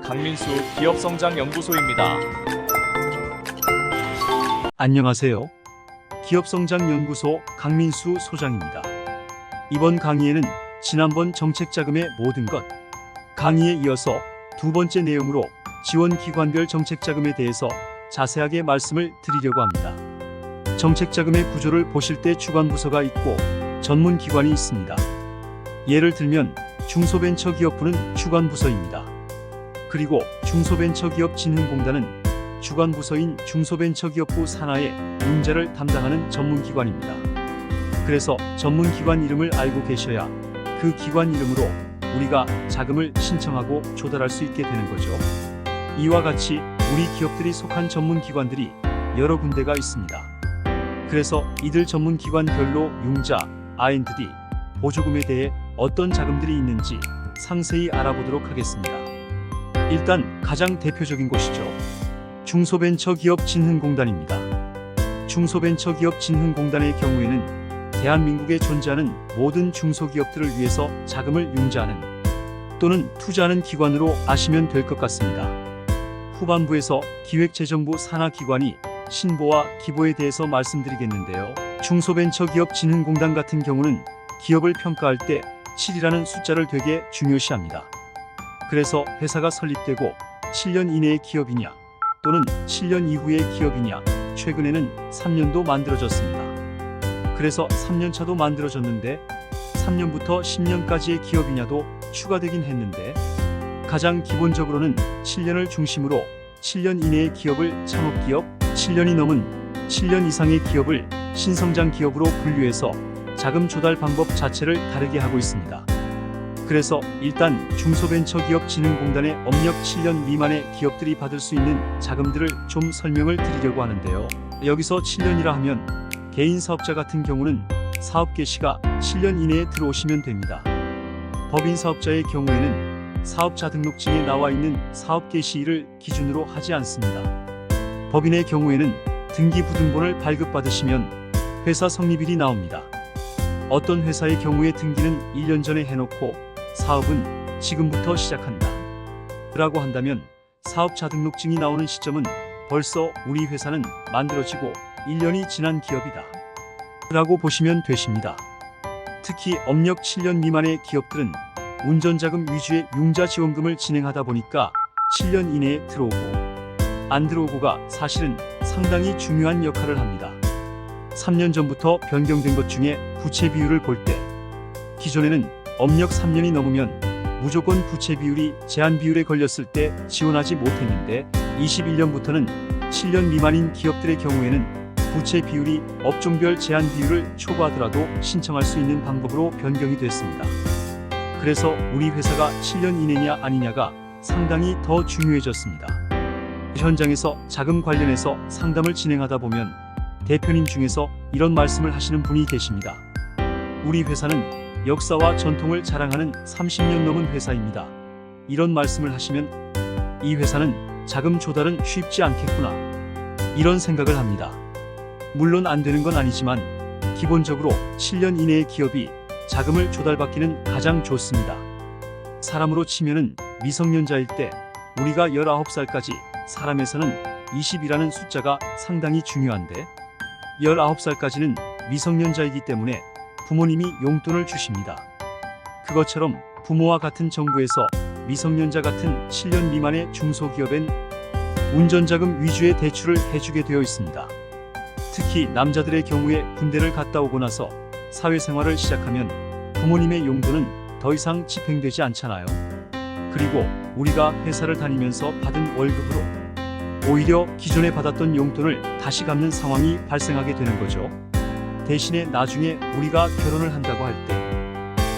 강민수 기업성장연구소입니다. 안녕하세요. 기업성장연구소 강민수 소장입니다. 이번 강의에는 지난번 정책자금의 모든 것 강의에 이어서 두 번째 내용으로 지원기관별 정책자금에 대해서 자세하게 말씀을 드리려고 합니다. 정책자금의 구조를 보실 때 주관부서가 있고 전문기관이 있습니다. 예를 들면 중소벤처기업부는 주관부서입니다. 그리고 중소벤처기업진흥공단은 주관부서인 중소벤처기업부 산하의 융자를 담당하는 전문기관입니다. 그래서 전문기관 이름을 알고 계셔야 그 기관 이름으로 우리가 자금을 신청하고 조달할 수 있게 되는 거죠. 이와 같이 우리 기업들이 속한 전문기관들이 여러 군데가 있습니다. 그래서 이들 전문기관별로 융자, R&D, 보조금에 대해 어떤 자금들이 있는지 상세히 알아보도록 하겠습니다. 일단 가장 대표적인 곳이죠. 중소벤처기업진흥공단입니다. 중소벤처기업진흥공단의 경우에는 대한민국에 존재하는 모든 중소기업들을 위해서 자금을 융자하는 또는 투자하는 기관으로 아시면 될 것 같습니다. 후반부에서 기획재정부 산하기관이 신보와 기보에 대해서 말씀드리겠는데요. 중소벤처기업진흥공단 같은 경우는 기업을 평가할 때 7이라는 숫자를 되게 중요시합니다. 그래서 회사가 설립되고 7년 이내의 기업이냐 또는 7년 이후의 기업이냐, 최근에는 3년도 만들어졌습니다. 그래서 3년차도 만들어졌는데 3년부터 10년까지의 기업이냐도 추가되긴 했는데 가장 기본적으로는 7년을 중심으로 7년 이내의 기업을 창업기업, 7년이 넘은 7년 이상의 기업을 신성장 기업으로 분류해서 자금 조달 방법 자체를 다르게 하고 있습니다. 그래서 일단 중소벤처기업진흥공단의 업력 7년 미만의 기업들이 받을 수 있는 자금들을 좀 설명을 드리려고 하는데요. 여기서 7년이라 하면 개인 사업자 같은 경우는 사업 개시가 7년 이내에 들어오시면 됩니다. 법인 사업자의 경우에는 사업자 등록증에 나와 있는 사업 개시일을 기준으로 하지 않습니다. 법인의 경우에는 등기부등본을 발급받으시면 회사 성립일이 나옵니다. 어떤 회사의 경우에 등기는 1년 전에 해놓고 사업은 지금부터 시작한다 라고 한다면 사업자 등록증이 나오는 시점은 벌써 우리 회사는 만들어지고 1년이 지난 기업이다 라고 보시면 되십니다. 특히 업력 7년 미만의 기업들은 운전자금 위주의 융자 지원금을 진행하다 보니까 7년 이내에 들어오고 안 들어오고가 사실은 상당히 중요한 역할을 합니다. 3년 전부터 변경된 것 중에 부채 비율을 볼 때 기존에는 업력 3년이 넘으면 무조건 부채 비율이 제한 비율에 걸렸을 때 지원하지 못했는데 21년부터는 7년 미만인 기업들의 경우에는 부채 비율이 업종별 제한 비율을 초과하더라도 신청할 수 있는 방법으로 변경이 됐습니다. 그래서 우리 회사가 7년 이내냐 아니냐가 상당히 더 중요해졌습니다. 현장에서 자금 관련해서 상담을 진행하다 보면 대표님 중에서 이런 말씀을 하시는 분이 계십니다. 우리 회사는 역사와 전통을 자랑하는 30년 넘은 회사입니다. 이런 말씀을 하시면 이 회사는 자금 조달은 쉽지 않겠구나 이런 생각을 합니다. 물론 안 되는 건 아니지만 기본적으로 7년 이내의 기업이 자금을 조달받기는 가장 좋습니다. 사람으로 치면은 미성년자일 때 우리가 19살까지 사람에서는 20이라는 숫자가 상당히 중요한데 19살까지는 미성년자이기 때문에 부모님이 용돈을 주십니다. 그것처럼 부모와 같은 정부에서 미성년자 같은 7년 미만의 중소기업엔 운전자금 위주의 대출을 해주게 되어 있습니다. 특히 남자들의 경우에 군대를 갔다 오고 나서 사회생활을 시작하면 부모님의 용돈은 더 이상 집행되지 않잖아요. 그리고 우리가 회사를 다니면서 받은 월급으로 오히려 기존에 받았던 용돈을 다시 갚는 상황이 발생하게 되는 거죠. 대신에 나중에 우리가 결혼을 한다고 할 때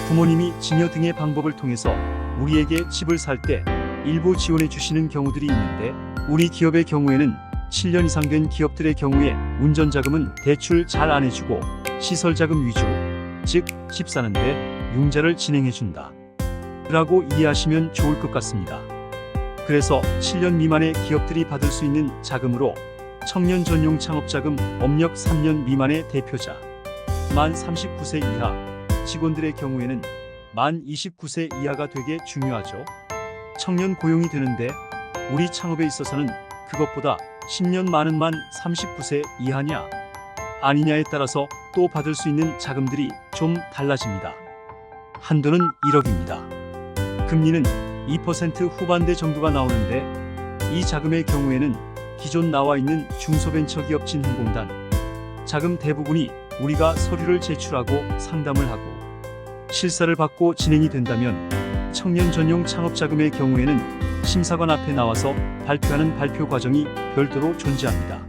부모님이 증여 등의 방법을 통해서 우리에게 집을 살 때 일부 지원해 주시는 경우들이 있는데 우리 기업의 경우에는 7년 이상 된 기업들의 경우에 운전자금은 대출 잘 안 해주고 시설자금 위주, 즉 집 사는데 융자를 진행해준다 라고 이해하시면 좋을 것 같습니다. 그래서 7년 미만의 기업들이 받을 수 있는 자금으로 청년 전용 창업자금 업력 3년 미만의 대표자, 만 39세 이하 직원들의 경우에는 만 29세 이하가 되게 중요하죠. 청년 고용이 되는데 우리 창업에 있어서는 그것보다 10년 많은 만 39세 이하냐 아니냐에 따라서 또 받을 수 있는 자금들이 좀 달라집니다. 한도는 1억입니다. 금리는 2% 후반대 정도가 나오는데 이 자금의 경우에는 기존 나와 있는 중소벤처기업 진흥공단 자금 대부분이 우리가 서류를 제출하고 상담을 하고 실사를 받고 진행이 된다면 청년 전용 창업 자금의 경우에는 심사관 앞에 나와서 발표하는 발표 과정이 별도로 존재합니다.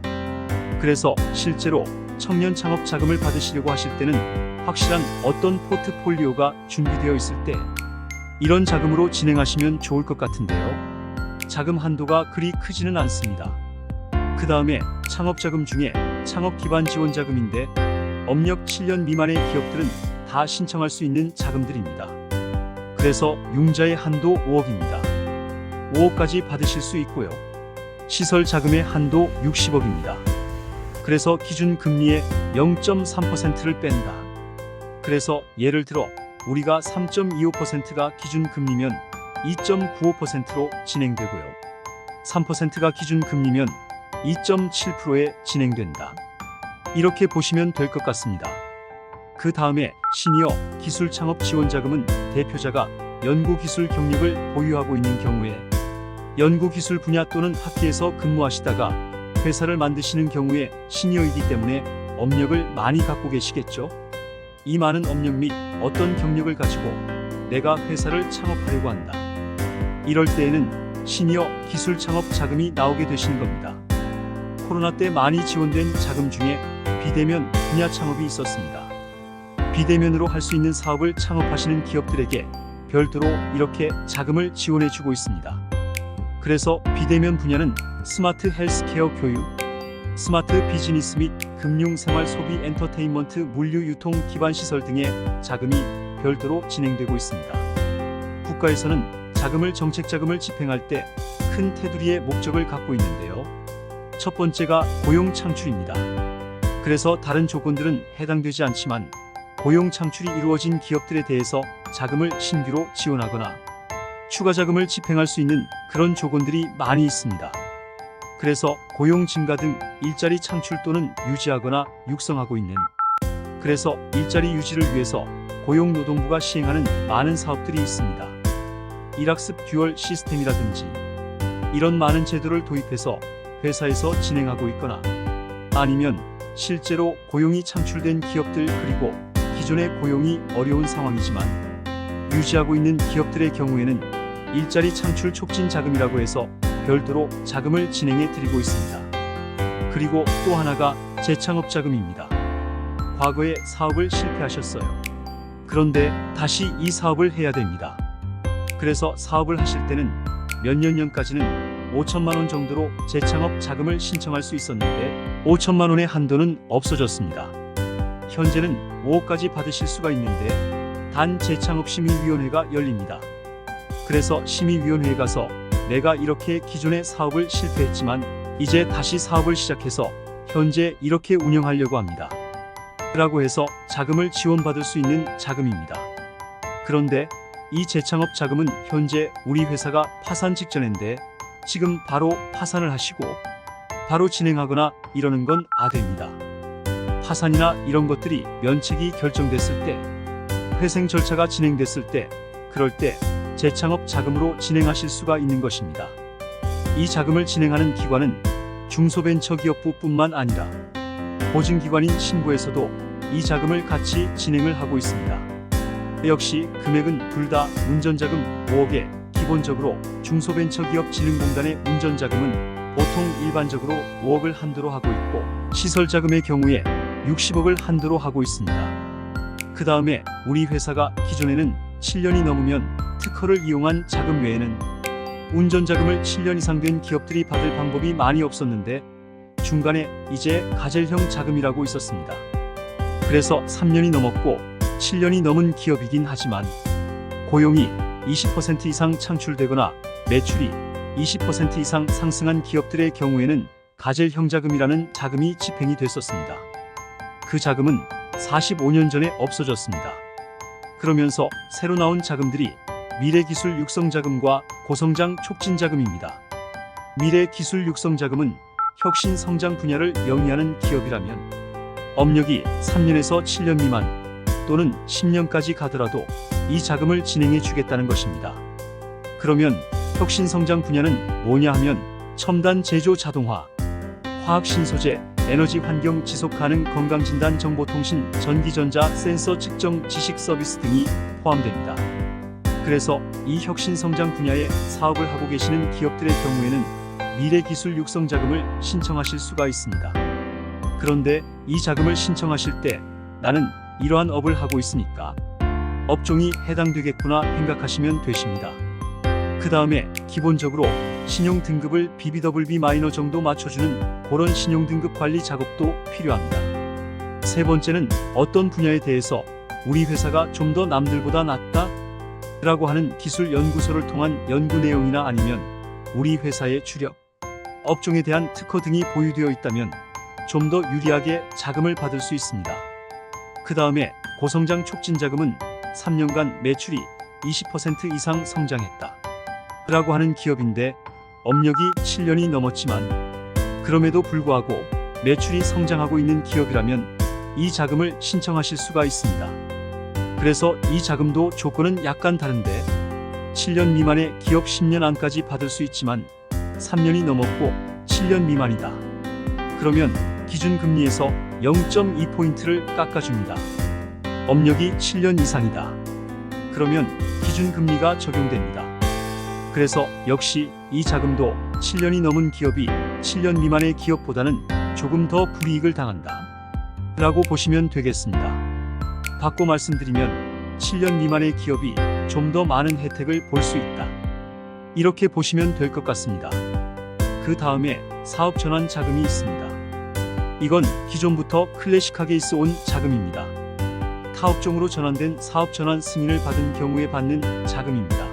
그래서 실제로 청년 창업 자금을 받으시려고 하실 때는 확실한 어떤 포트폴리오가 준비되어 있을 때 이런 자금으로 진행하시면 좋을 것 같은데요. 자금 한도가 그리 크지는 않습니다. 그 다음에 창업자금 중에 창업기반 지원자금인데 업력 7년 미만의 기업들은 다 신청할 수 있는 자금들입니다. 그래서 융자의 한도 5억입니다. 5억까지 받으실 수 있고요. 시설 자금의 한도 60억입니다. 그래서 기준 금리의 0.3%를 뺀다. 그래서 예를 들어 우리가 3.25%가 기준 금리면 2.95%로 진행되고요. 3%가 기준 금리면 2.7%에 진행된다. 이렇게 보시면 될 것 같습니다. 그 다음에 시니어 기술 창업 지원 자금은 대표자가 연구기술 경력을 보유하고 있는 경우에 연구기술 분야 또는 학계에서 근무하시다가 회사를 만드시는 경우에 시니어이기 때문에 업력을 많이 갖고 계시겠죠. 이 많은 업력 및 어떤 경력을 가지고 내가 회사를 창업하려고 한다. 이럴 때에는 시니어 기술 창업 자금이 나오게 되시는 겁니다. 코로나 때 많이 지원된 자금 중에 비대면 분야 창업이 있었습니다. 비대면으로 할 수 있는 사업을 창업하시는 기업들에게 별도로 이렇게 자금을 지원해주고 있습니다. 그래서 비대면 분야는 스마트 헬스케어 교육, 스마트 비즈니스 및 금융 생활 소비 엔터테인먼트 물류 유통 기반 시설 등의 자금이 별도로 진행되고 있습니다. 국가에서는 자금을 정책 자금을 집행할 때 큰 테두리의 목적을 갖고 있는데요. 첫 번째가 고용 창출입니다. 그래서 다른 조건들은 해당되지 않지만 고용 창출이 이루어진 기업들에 대해서 자금을 신규로 지원하거나 추가 자금을 집행할 수 있는 그런 조건들이 많이 있습니다. 그래서 고용 증가 등 일자리 창출 또는 유지하거나 육성하고 있는 그래서 일자리 유지를 위해서 고용노동부가 시행하는 많은 사업들이 있습니다. 일학습 듀얼 시스템이라든지 이런 많은 제도를 도입해서 회사에서 진행하고 있거나 아니면 실제로 고용이 창출된 기업들 그리고 기존의 고용이 어려운 상황이지만 유지하고 있는 기업들의 경우에는 일자리 창출 촉진 자금이라고 해서 별도로 자금을 진행해 드리고 있습니다. 그리고 또 하나가 재창업 자금입니다. 과거에 사업을 실패하셨어요. 그런데 다시 이 사업을 해야 됩니다. 그래서 사업을 하실 때는 몇 년까지는 5천만 원 정도로 재창업 자금을 신청할 수 있었는데 5천만 원의 한도는 없어졌습니다. 현재는 5억까지 받으실 수가 있는데 단 재창업심의위원회가 열립니다. 그래서 심의위원회에 가서 내가 이렇게 기존의 사업을 실패했지만 이제 다시 사업을 시작해서 현재 이렇게 운영하려고 합니다. 라고 해서 자금을 지원받을 수 있는 자금입니다. 그런데 이 재창업 자금은 현재 우리 회사가 파산 직전인데 지금 바로 파산을 하시고 바로 진행하거나 이러는 건 안 됩니다. 파산이나 이런 것들이 면책이 결정됐을 때 회생 절차가 진행됐을 때 그럴 때 재창업 자금으로 진행하실 수가 있는 것입니다. 이 자금을 진행하는 기관은 중소벤처기업부뿐만 아니라 보증기관인 신부에서도 이 자금을 같이 진행을 하고 있습니다. 역시 금액은 둘 다 운전자금 5억에 기본적으로 중소벤처기업 진흥공단의 운전자금은 보통 일반적으로 5억을 한도로 하고 있고 시설자금의 경우에 60억을 한도로 하고 있습니다. 그 다음에 우리 회사가 기존에는 7년이 넘으면 특허를 이용한 자금 외에는 운전자금을 7년 이상 된 기업들이 받을 방법이 많이 없었는데 중간에 이제 가젤형 자금이라고 있었습니다. 그래서 3년이 넘었고 7년이 넘은 기업이긴 하지만 고용이 20% 이상 창출되거나 매출이 20% 이상 상승한 기업들의 경우에는 가젤형 자금이라는 자금이 집행이 됐었습니다. 그 자금은 45년 전에 없어졌습니다. 그러면서 새로 나온 자금들이 미래기술 육성자금과 고성장 촉진자금입니다. 미래기술 육성자금은 혁신 성장 분야를 영위하는 기업이라면 업력이 3년에서 7년 미만 또는 10년까지 가더라도 이 자금을 진행해 주겠다는 것입니다. 그러면 혁신 성장 분야는 뭐냐 하면 첨단 제조 자동화, 화학 신소재, 에너지 환경 지속 가능 건강진단 정보통신, 전기전자 센서 측정 지식 서비스 등이 포함됩니다. 그래서 이 혁신 성장 분야에 사업을 하고 계시는 기업들의 경우에는 미래기술 육성자금을 신청하실 수가 있습니다. 그런데 이 자금을 신청하실 때 나는 이러한 업을 하고 있으니까 업종이 해당되겠구나 생각하시면 되십니다. 그 다음에 기본적으로 신용 등급을 BBBB 마이너 정도 맞춰주는 그런 신용 등급 관리 작업도 필요합니다. 세 번째는 어떤 분야에 대해서 우리 회사가 좀 더 남들보다 낫다? 라고 하는 기술 연구소를 통한 연구 내용이나 아니면 우리 회사의 주력, 업종에 대한 특허 등이 보유되어 있다면 좀 더 유리하게 자금을 받을 수 있습니다. 그 다음에 고성장 촉진자금은 3년간 매출이 20% 이상 성장했다 라고 하는 기업인데 업력이 7년이 넘었지만 그럼에도 불구하고 매출이 성장하고 있는 기업이라면 이 자금을 신청하실 수가 있습니다. 그래서 이 자금도 조건은 약간 다른데 7년 미만의 기업 10년 안까지 받을 수 있지만 3년이 넘었고 7년 미만이다. 그러면 기준금리에서 0.2포인트를 깎아줍니다. 업력이 7년 이상이다. 그러면 기준금리가 적용됩니다. 그래서 역시 이 자금도 7년이 넘은 기업이 7년 미만의 기업보다는 조금 더 불이익을 당한다 라고 보시면 되겠습니다. 바꿔 말씀드리면 7년 미만의 기업이 좀 더 많은 혜택을 볼 수 있다. 이렇게 보시면 될 것 같습니다. 그 다음에 사업 전환 자금이 있습니다. 이건 기존부터 클래식하게 있어 온 자금입니다. 타업종으로 전환된 사업 전환 승인을 받은 경우에 받는 자금입니다.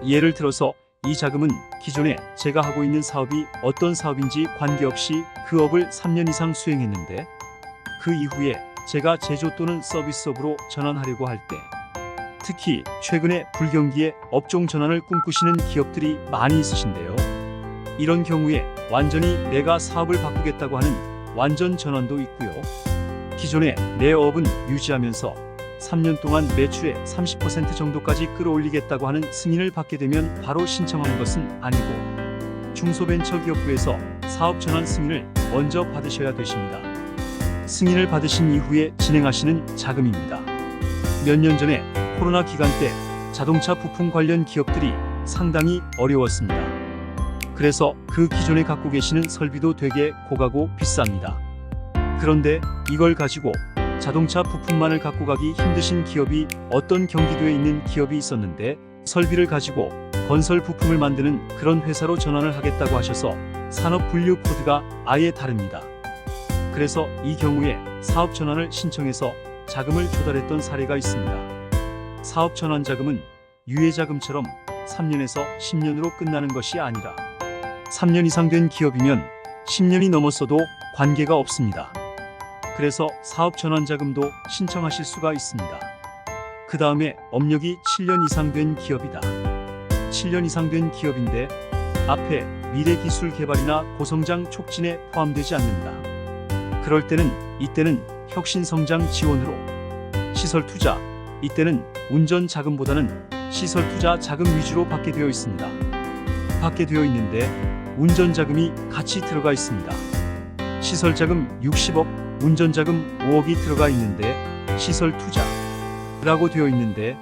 예를 들어서 이 자금은 기존에 제가 하고 있는 사업이 어떤 사업인지 관계없이 그 업을 3년 이상 수행했는데 그 이후에 제가 제조 또는 서비스업으로 전환하려고 할 때 특히 최근에 불경기에 업종 전환을 꿈꾸시는 기업들이 많이 있으신데요. 이런 경우에 완전히 내가 사업을 바꾸겠다고 하는 완전 전환도 있고요. 기존에 내 업은 유지하면서 3년 동안 매출의 30% 정도까지 끌어올리겠다고 하는 승인을 받게 되면 바로 신청하는 것은 아니고 중소벤처기업부에서 사업 전환 승인을 먼저 받으셔야 되십니다. 승인을 받으신 이후에 진행하시는 자금입니다. 몇 년 전에 코로나 기간 때 자동차 부품 관련 기업들이 상당히 어려웠습니다. 그래서 그 기존에 갖고 계시는 설비도 되게 고가고 비쌉니다. 그런데 이걸 가지고 자동차 부품만을 갖고 가기 힘드신 기업이 어떤 경기도에 있는 기업이 있었는데 설비를 가지고 건설 부품을 만드는 그런 회사로 전환을 하겠다고 하셔서 산업 분류 코드가 아예 다릅니다. 그래서 이 경우에 사업 전환을 신청해서 자금을 조달했던 사례가 있습니다. 사업 전환 자금은 유예자금처럼 3년에서 10년으로 끝나는 것이 아니라 3년 이상 된 기업이면 10년이 넘었어도 관계가 없습니다. 그래서 사업 전환 자금도 신청하실 수가 있습니다. 그 다음에 업력이 7년 이상 된 기업이다. 7년 이상 된 기업인데 앞에 미래기술 개발이나 고성장 촉진에 포함되지 않는다. 그럴 때는 이때는 혁신성장 지원으로 시설 투자, 이때는 운전 자금보다는 시설 투자 자금 위주로 받게 되어 있습니다. 받게 되어 있는데 운전 자금이 같이 들어가 있습니다. 시설 자금 60억, 운전 자금 5억이 들어가 있는데 시설 투자라고 되어 있는데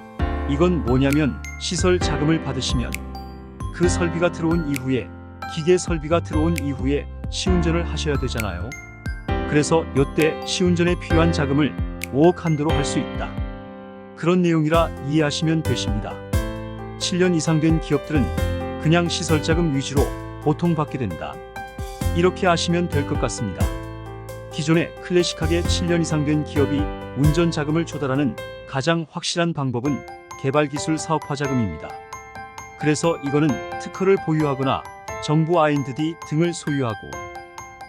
이건 뭐냐면 시설 자금을 받으시면 그 설비가 들어온 이후에 기계 설비가 들어온 이후에 시운전을 하셔야 되잖아요. 그래서 이때 시운전에 필요한 자금을 5억 한도로 할 수 있다. 그런 내용이라 이해하시면 되십니다. 7년 이상 된 기업들은 그냥 시설 자금 위주로 보통 받게 된다. 이렇게 아시면 될 것 같습니다. 기존에 클래식하게 7년 이상 된 기업이 운전 자금을 조달하는 가장 확실한 방법은 개발기술 사업화 자금입니다. 그래서 이거는 특허를 보유하거나 정부 R&D 등을 소유하고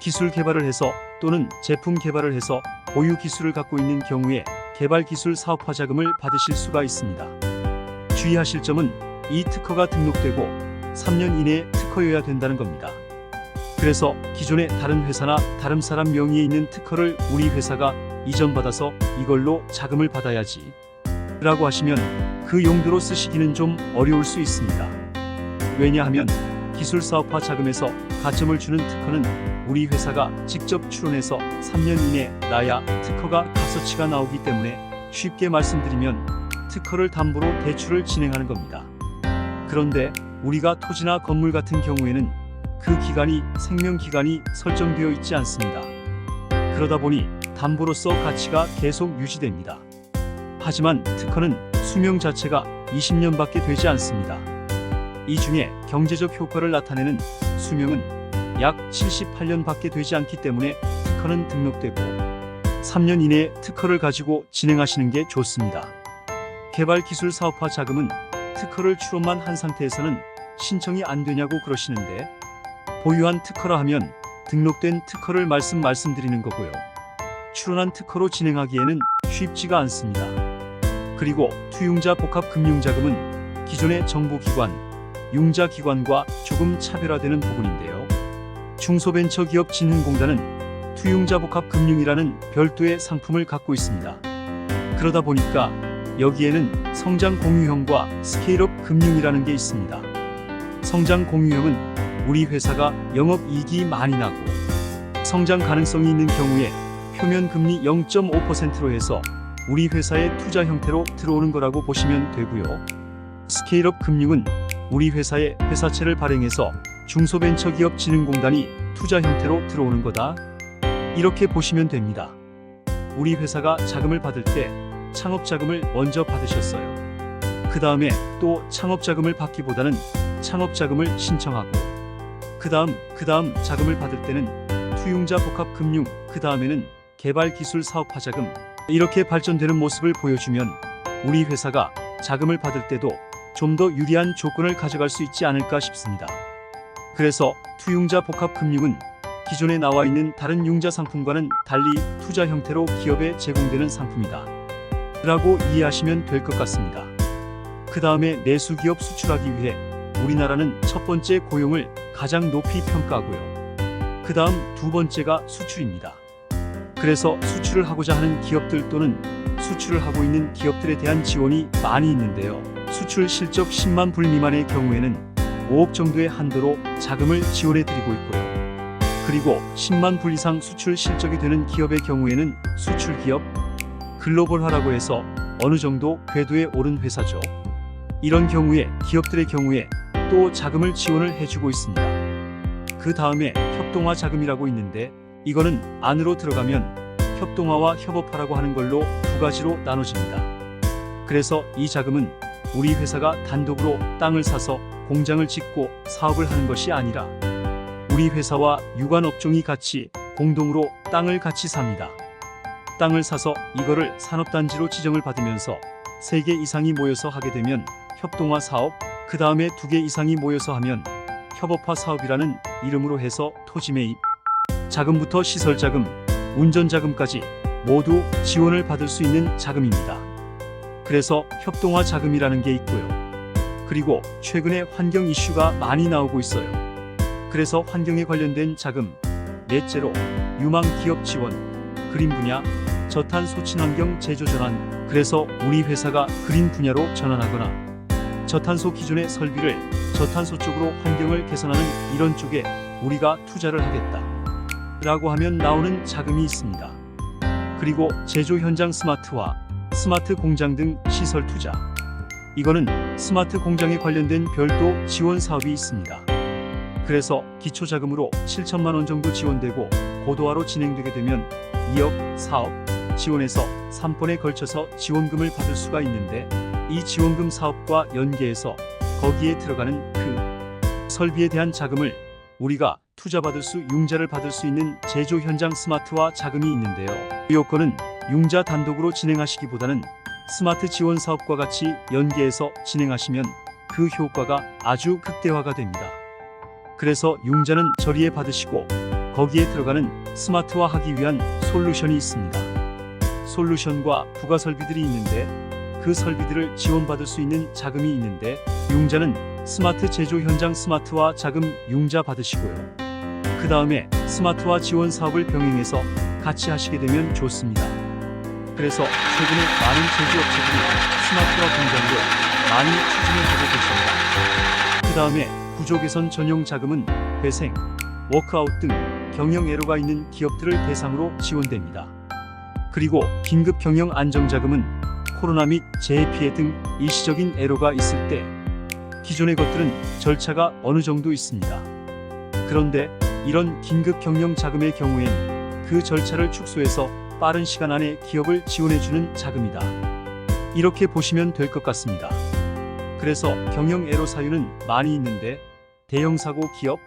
기술 개발을 해서 또는 제품 개발을 해서 보유 기술을 갖고 있는 경우에 개발기술 사업화 자금을 받으실 수가 있습니다. 주의하실 점은 이 특허가 등록되고 3년 이내에 특허여야 된다는 겁니다. 그래서 기존의 다른 회사나 다른 사람 명의에 있는 특허를 우리 회사가 이전받아서 이걸로 자금을 받아야지 라고 하시면 그 용도로 쓰시기는 좀 어려울 수 있습니다. 왜냐하면 기술사업화 자금에서 가점을 주는 특허는 우리 회사가 직접 출원해서 3년 이내 나야 특허가 값어치가 나오기 때문에 쉽게 말씀드리면 특허를 담보로 대출을 진행하는 겁니다. 그런데 우리가 토지나 건물 같은 경우에는 그 기간이 생명기간이 설정되어 있지 않습니다. 그러다 보니 담보로서 가치가 계속 유지됩니다. 하지만 특허는 수명 자체가 20년밖에 되지 않습니다. 이 중에 경제적 효과를 나타내는 수명은 약 78년밖에 되지 않기 때문에 특허는 등록되고 3년 이내에 특허를 가지고 진행하시는 게 좋습니다. 개발기술 사업화 자금은 특허를 출원만 한 상태에서는 신청이 안 되냐고 그러시는데 보유한 특허라 하면 등록된 특허를 말씀드리는 거고요. 출원한 특허로 진행하기에는 쉽지가 않습니다. 그리고 투융자 복합금융자금은 기존의 정보기관, 융자기관과 조금 차별화되는 부분인데요. 중소벤처기업진흥공단은 투융자 복합금융이라는 별도의 상품을 갖고 있습니다. 그러다 보니까 여기에는 성장 공유형과 스케일업 금융이라는 게 있습니다. 성장 공유형은 우리 회사가 영업이익이 많이 나고 성장 가능성이 있는 경우에 표면 금리 0.5%로 해서 우리 회사의 투자 형태로 들어오는 거라고 보시면 되고요. 스케일업 금융은 우리 회사의 회사채를 발행해서 중소벤처기업진흥공단이 투자 형태로 들어오는 거다. 이렇게 보시면 됩니다. 우리 회사가 자금을 받을 때 창업자금을 먼저 받으셨어요. 그 다음에 또 창업자금을 받기보다는 창업자금을 신청하고 그 다음 자금을 받을 때는 투융자 복합금융, 그 다음에는 개발기술사업화자금, 이렇게 발전되는 모습을 보여주면 우리 회사가 자금을 받을 때도 좀 더 유리한 조건을 가져갈 수 있지 않을까 싶습니다. 그래서 투융자 복합금융은 기존에 나와 있는 다른 융자 상품과는 달리 투자 형태로 기업에 제공되는 상품이다 라고 이해하시면 될 것 같습니다. 그 다음에 내수기업 수출하기 위해 우리나라는 첫 번째 고용을 가장 높이 평가하고요. 그 다음 두 번째가 수출입니다. 그래서 수출을 하고자 하는 기업들 또는 수출을 하고 있는 기업들에 대한 지원이 많이 있는데요. 수출 실적 10만 불 미만의 경우에는 5억 정도의 한도로 자금을 지원해드리고 있고요. 그리고 10만 불 이상 수출 실적이 되는 기업의 경우에는 수출기업, 글로벌화라고 해서 어느 정도 궤도에 오른 회사죠. 이런 경우에 기업들의 경우에 또 자금을 지원을 해주고 있습니다. 그 다음에 협동화 자금이라고 있는데 이거는 안으로 들어가면 협동화와 협업화라고 하는 걸로 두 가지로 나눠집니다. 그래서 이 자금은 우리 회사가 단독으로 땅을 사서 공장을 짓고 사업을 하는 것이 아니라 우리 회사와 유관업종이 같이 공동으로 땅을 같이 삽니다. 땅을 사서 이거를 산업단지로 지정을 받으면서 3개 이상이 모여서 하게 되면 협동화 사업, 그 다음에 2개 이상이 모여서 하면 협업화 사업이라는 이름으로 해서 토지 매입, 자금부터 시설자금, 운전자금까지 모두 지원을 받을 수 있는 자금입니다. 그래서 협동화 자금이라는 게 있고요. 그리고 최근에 환경 이슈가 많이 나오고 있어요. 그래서 환경에 관련된 자금, 넷째로 유망 기업 지원, 그린 분야, 저탄소 친환경 제조 전환, 그래서 우리 회사가 그린 분야로 전환하거나 저탄소 기존의 설비를 저탄소 쪽으로 환경을 개선하는 이런 쪽에 우리가 투자를 하겠다 라고 하면 나오는 자금이 있습니다. 그리고 제조 현장 스마트화, 스마트 공장 등 시설 투자, 이거는 스마트 공장에 관련된 별도 지원 사업이 있습니다. 그래서 기초자금으로 7천만 원 정도 지원되고 고도화로 진행되게 되면 2억 사업 지원해서 3번에 걸쳐서 지원금을 받을 수가 있는데 이 지원금 사업과 연계해서 거기에 들어가는 그 설비에 대한 자금을 우리가 투자받을 수, 융자를 받을 수 있는 제조 현장 스마트화 자금이 있는데요. 이 요건은 융자 단독으로 진행하시기보다는 스마트 지원 사업과 같이 연계해서 진행하시면 그 효과가 아주 극대화가 됩니다. 그래서 융자는 저리에 받으시고 거기에 들어가는 스마트화하기 위한 솔루션이 있습니다. 솔루션과 부가 설비들이 있는데 그 설비들을 지원받을 수 있는 자금이 있는데 융자는 스마트 제조 현장 스마트화 자금 융자 받으시고요. 그 다음에 스마트화 지원 사업을 병행해서 같이 하시게 되면 좋습니다. 그래서 최근에 많은 제조업체들이 스마트화 공장도 많이 추진해보고 계십니다. 그 다음에 구조 개선 전용 자금은 회생, 워크아웃 등 경영 애로가 있는 기업들을 대상으로 지원됩니다. 그리고 긴급 경영 안정 자금은 코로나 및 재해 피해 등 일시적인 애로가 있을 때 기존의 것들은 절차가 어느 정도 있습니다. 그런데 이런 긴급 경영 자금의 경우엔 그 절차를 축소해서 빠른 시간 안에 기업을 지원해주는 자금이다. 이렇게 보시면 될 것 같습니다. 그래서 경영 애로 사유는 많이 있는데 대형 사고 기업,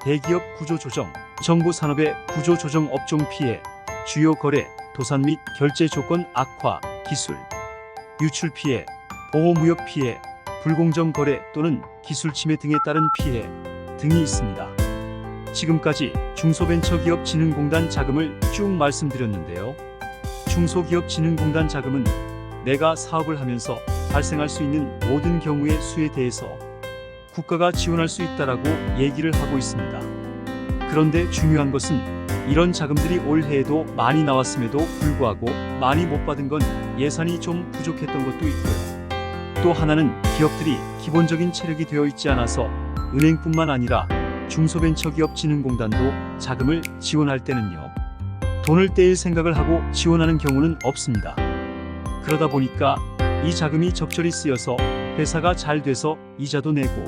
대기업 구조 조정, 정부 산업의 구조 조정 업종 피해, 주요 거래, 도산 및 결제 조건 악화, 기술, 유출 피해, 보호무역 피해, 불공정 거래 또는 기술 침해 등에 따른 피해 등이 있습니다. 지금까지 중소벤처기업진흥공단 자금을 쭉 말씀드렸는데요. 중소기업진흥공단 자금은 내가 사업을 하면서 발생할 수 있는 모든 경우의 수에 대해서 국가가 지원할 수 있다라고 얘기를 하고 있습니다. 그런데 중요한 것은 이런 자금들이 올해에도 많이 나왔음에도 불구하고 많이 못 받은 건 예산이 좀 부족했던 것도 있고요. 또 하나는 기업들이 기본적인 체력이 되어 있지 않아서 은행뿐만 아니라 중소벤처기업진흥공단도 자금을 지원할 때는요, 돈을 떼일 생각을 하고 지원하는 경우는 없습니다. 그러다 보니까 이 자금이 적절히 쓰여서 회사가 잘 돼서 이자도 내고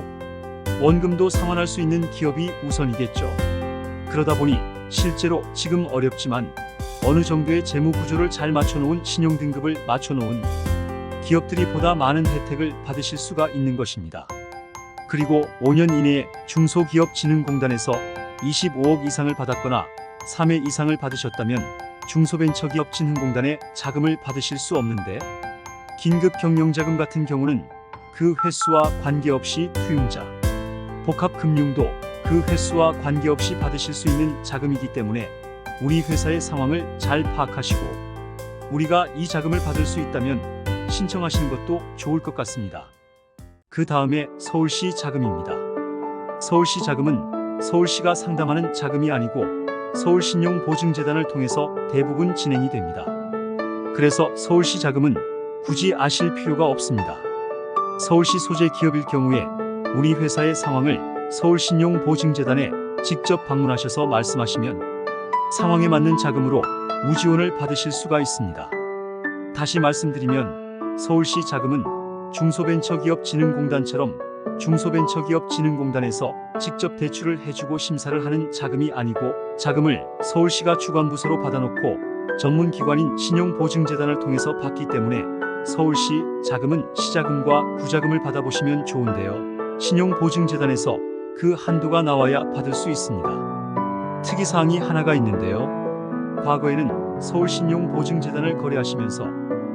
원금도 상환할 수 있는 기업이 우선이겠죠. 그러다 보니 실제로 지금 어렵지만 어느 정도의 재무 구조를 잘 맞춰놓은 신용등급을 맞춰놓은 기업들이 보다 많은 혜택을 받으실 수가 있는 것입니다. 그리고 5년 이내에 중소기업진흥공단에서 25억 이상을 받았거나 3회 이상을 받으셨다면 중소벤처기업진흥공단에 자금을 받으실 수 없는데 긴급경영자금 같은 경우는 그 횟수와 관계없이 투융자, 복합금융도 그 횟수와 관계없이 받으실 수 있는 자금이기 때문에 우리 회사의 상황을 잘 파악하시고 우리가 이 자금을 받을 수 있다면 신청하시는 것도 좋을 것 같습니다. 그 다음에 서울시 자금입니다. 서울시 자금은 서울시가 상담하는 자금이 아니고 서울신용보증재단을 통해서 대부분 진행이 됩니다. 그래서 서울시 자금은 굳이 아실 필요가 없습니다. 서울시 소재 기업일 경우에 우리 회사의 상황을 서울신용보증재단에 직접 방문하셔서 말씀하시면 상황에 맞는 자금으로 우지원을 받으실 수가 있습니다. 다시 말씀드리면 서울시 자금은 중소벤처기업진흥공단처럼 중소벤처기업진흥공단에서 직접 대출을 해주고 심사를 하는 자금이 아니고 자금을 서울시가 주관부서로 받아놓고 전문기관인 신용보증재단을 통해서 받기 때문에 서울시 자금은 시자금과 구자금을 받아보시면 좋은데요. 신용보증재단에서 그 한도가 나와야 받을 수 있습니다. 특이사항이 하나가 있는데요. 과거에는 서울신용보증재단을 거래하시면서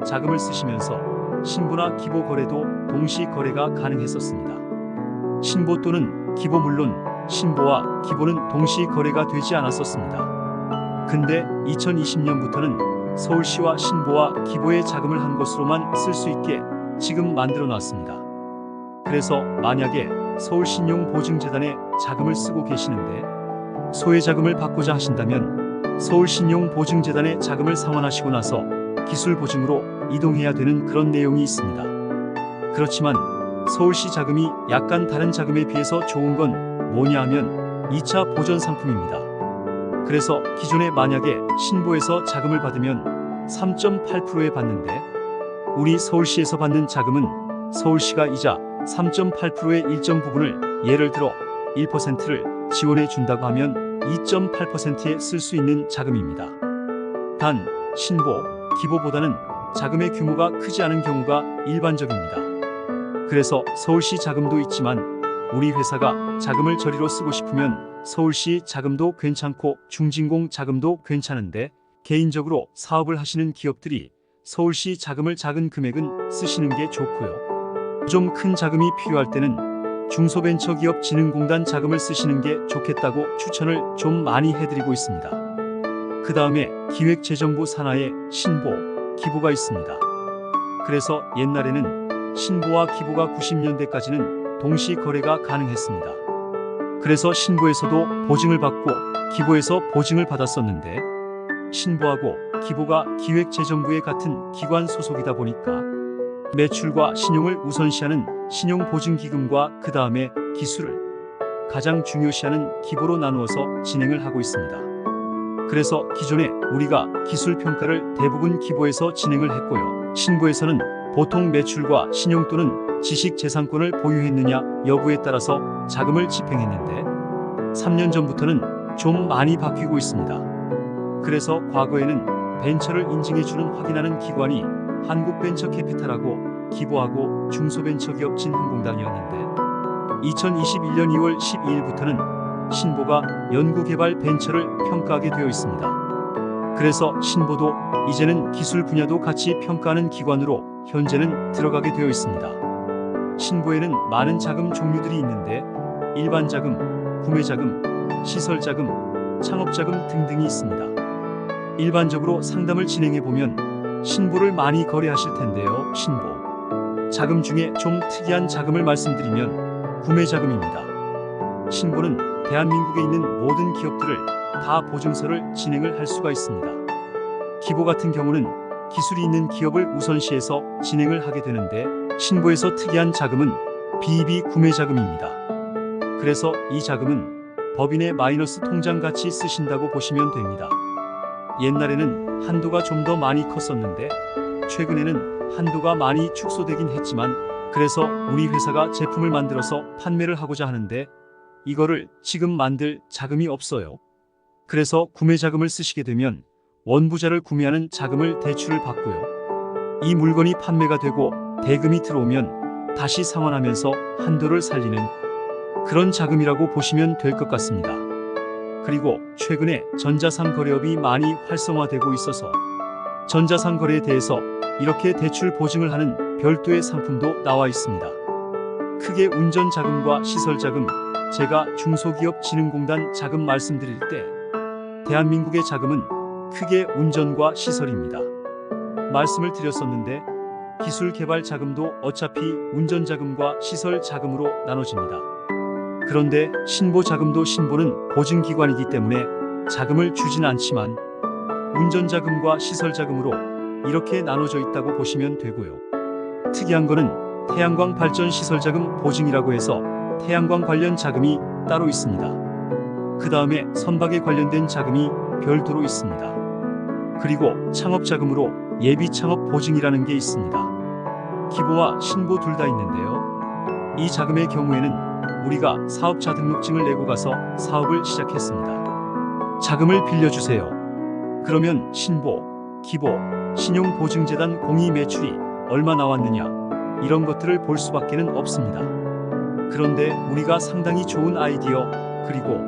자금을 쓰시면서 신보나 기보 거래도 동시 거래가 가능했었습니다. 신보 또는 기보 물론 신보와 기보는 동시 거래가 되지 않았었습니다. 근데 2020년부터는 서울시와 신보와 기보의 자금을 한 것으로만 쓸 수 있게 지금 만들어 놨습니다. 그래서 만약에 서울신용보증재단에 자금을 쓰고 계시는데 소외자금을 받고자 하신다면 서울신용보증재단에 자금을 상환하시고 나서 기술보증으로 이동해야 되는 그런 내용이 있습니다. 그렇지만 서울시 자금이 약간 다른 자금에 비해서 좋은 건 뭐냐 하면 2차 보전 상품입니다. 그래서 기존에 만약에 신보에서 자금을 받으면 3.8%에 받는데 우리 서울시에서 받는 자금은 서울시가 이자 3.8%의 일정 부분을 예를 들어 1%를 지원해 준다고 하면 2.8%에 쓸 수 있는 자금입니다. 단 신보, 기보보다는 자금의 규모가 크지 않은 경우가 일반적입니다. 그래서 서울시 자금도 있지만 우리 회사가 자금을 저리로 쓰고 싶으면 서울시 자금도 괜찮고 중진공 자금도 괜찮은데 개인적으로 사업을 하시는 기업들이 서울시 자금을 작은 금액은 쓰시는 게 좋고요. 좀 큰 자금이 필요할 때는 중소벤처기업진흥공단 자금을 쓰시는 게 좋겠다고 추천을 좀 많이 해드리고 있습니다. 그 다음에 기획재정부 산하에 신보, 기보가 있습니다. 그래서 옛날에는 신보와 기보가 90년대까지는 동시 거래가 가능했습니다. 그래서 신보에서도 보증을 받고 기보에서 보증을 받았었는데, 신보하고 기보가 기획재정부의 같은 기관 소속이다 보니까 매출과 신용을 우선시하는 신용보증기금과 그 다음에 기술을 가장 중요시하는 기보로 나누어서 진행을 하고 있습니다. 그래서 기존에 우리가 기술평가를 대부분 기보에서 진행을 했고요. 신보에서는 보통 매출과 신용 또는 지식재산권을 보유했느냐 여부에 따라서 자금을 집행했는데, 3년 전부터는 좀 많이 바뀌고 있습니다. 그래서 과거에는 벤처를 인증해주는 확인하는 기관이 한국벤처캐피탈하고 기보하고 중소벤처기업 진흥공단이었는데, 2021년 2월 12일부터는 신보가 연구개발 벤처를 평가하게 되어 있습니다. 그래서 신보도 이제는 기술 분야도 같이 평가하는 기관으로 현재는 들어가게 되어 있습니다. 신보에는 많은 자금 종류들이 있는데, 일반 자금, 구매 자금, 시설 자금, 창업 자금 등등이 있습니다. 일반적으로 상담을 진행해 보면 신보를 많이 거래하실 텐데요. 신보 자금 중에 좀 특이한 자금을 말씀드리면 구매 자금입니다. 신보는 대한민국에 있는 모든 기업들을 다 보증서를 진행을 할 수가 있습니다. 기보 같은 경우는 기술이 있는 기업을 우선시해서 진행을 하게 되는데, 신보에서 특이한 자금은 BEB 구매 자금입니다. 그래서 이 자금은 법인의 마이너스 통장 같이 쓰신다고 보시면 됩니다. 옛날에는 한도가 좀 더 많이 컸었는데, 최근에는 한도가 많이 축소되긴 했지만, 그래서 우리 회사가 제품을 만들어서 판매를 하고자 하는데 이거를 지금 만들 자금이 없어요. 그래서 구매 자금을 쓰시게 되면 원부자를 구매하는 자금을 대출을 받고요. 이 물건이 판매가 되고 대금이 들어오면 다시 상환하면서 한도를 살리는 그런 자금이라고 보시면 될 것 같습니다. 그리고 최근에 전자상 거래업이 많이 활성화되고 있어서 전자상 거래에 대해서 이렇게 대출 보증을 하는 별도의 상품도 나와 있습니다. 크게 운전자금과 시설자금, 제가 중소기업진흥공단 자금 말씀드릴 때 대한민국의 자금은 크게 운전과 시설입니다. 말씀을 드렸었는데, 기술개발 자금도 어차피 운전자금과 시설자금으로 나눠집니다. 그런데 신보자금도, 신보는 보증기관이기 때문에 자금을 주진 않지만 운전자금과 시설자금으로 이렇게 나눠져 있다고 보시면 되고요. 특이한 거는 태양광 발전 시설자금 보증이라고 해서 태양광 관련 자금이 따로 있습니다. 그 다음에 선박에 관련된 자금이 별도로 있습니다. 그리고 창업자금으로 예비창업 보증이라는 게 있습니다. 기보와 신보 둘 다 있는데요. 이 자금의 경우에는 우리가 사업자 등록증을 내고 가서 사업을 시작했습니다. 자금을 빌려주세요. 그러면 신보, 기보, 신용보증재단 공의 매출이 얼마 나왔느냐, 이런 것들을 볼 수밖에는 없습니다. 그런데 우리가 상당히 좋은 아이디어, 그리고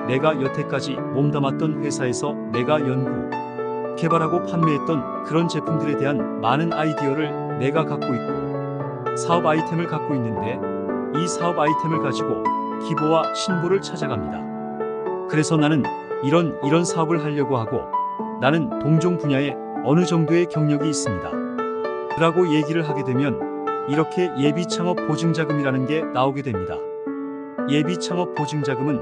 내가 여태까지 몸담았던 회사에서 내가 연구, 개발하고 판매했던 그런 제품들에 대한 많은 아이디어를 내가 갖고 있고 사업 아이템을 갖고 있는데, 이 사업 아이템을 가지고 기보와 신보를 찾아갑니다. 그래서 나는 이런 사업을 하려고 하고 나는 동종 분야에 어느 정도의 경력이 있습니다 라고 얘기를 하게 되면 이렇게 예비창업 보증자금이라는 게 나오게 됩니다. 예비창업 보증자금은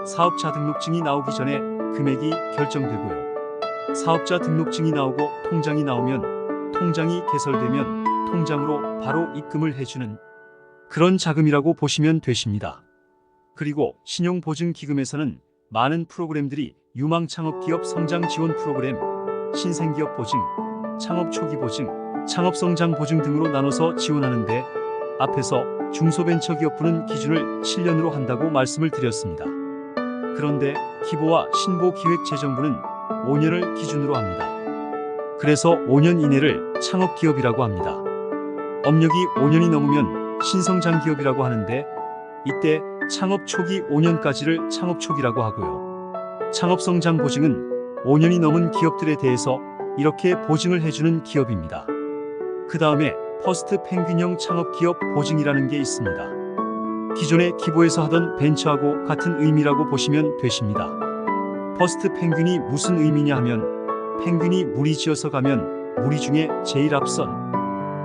사업자 등록증이 나오기 전에 금액이 결정되고요. 사업자 등록증이 나오고 통장이 나오면 통장이 개설되면 통장으로 바로 입금을 해주는 그런 자금이라고 보시면 되십니다. 그리고 신용보증기금에서는 많은 프로그램들이 유망창업기업 성장지원 프로그램, 신생기업 보증, 창업 초기 보증, 창업성장 보증 등으로 나눠서 지원하는데, 앞에서 중소벤처기업부는 기준을 7년으로 한다고 말씀을 드렸습니다. 그런데 기보와 신보기획재정부는 5년을 기준으로 합니다. 그래서 5년 이내를 창업기업이라고 합니다. 업력이 5년이 넘으면 신성장기업이라고 하는데, 이때 창업 초기 5년까지를 창업 초기라고 하고요. 창업성장 보증은 5년이 넘은 기업들에 대해서 이렇게 보증을 해주는 기업입니다. 그 다음에 퍼스트 펭귄형 창업기업 보증이라는 게 있습니다. 기존에 기보에서 하던 벤처하고 같은 의미라고 보시면 되십니다. 퍼스트 펭귄이 무슨 의미냐 하면, 펭귄이 무리 지어서 가면 무리 중에 제일 앞선,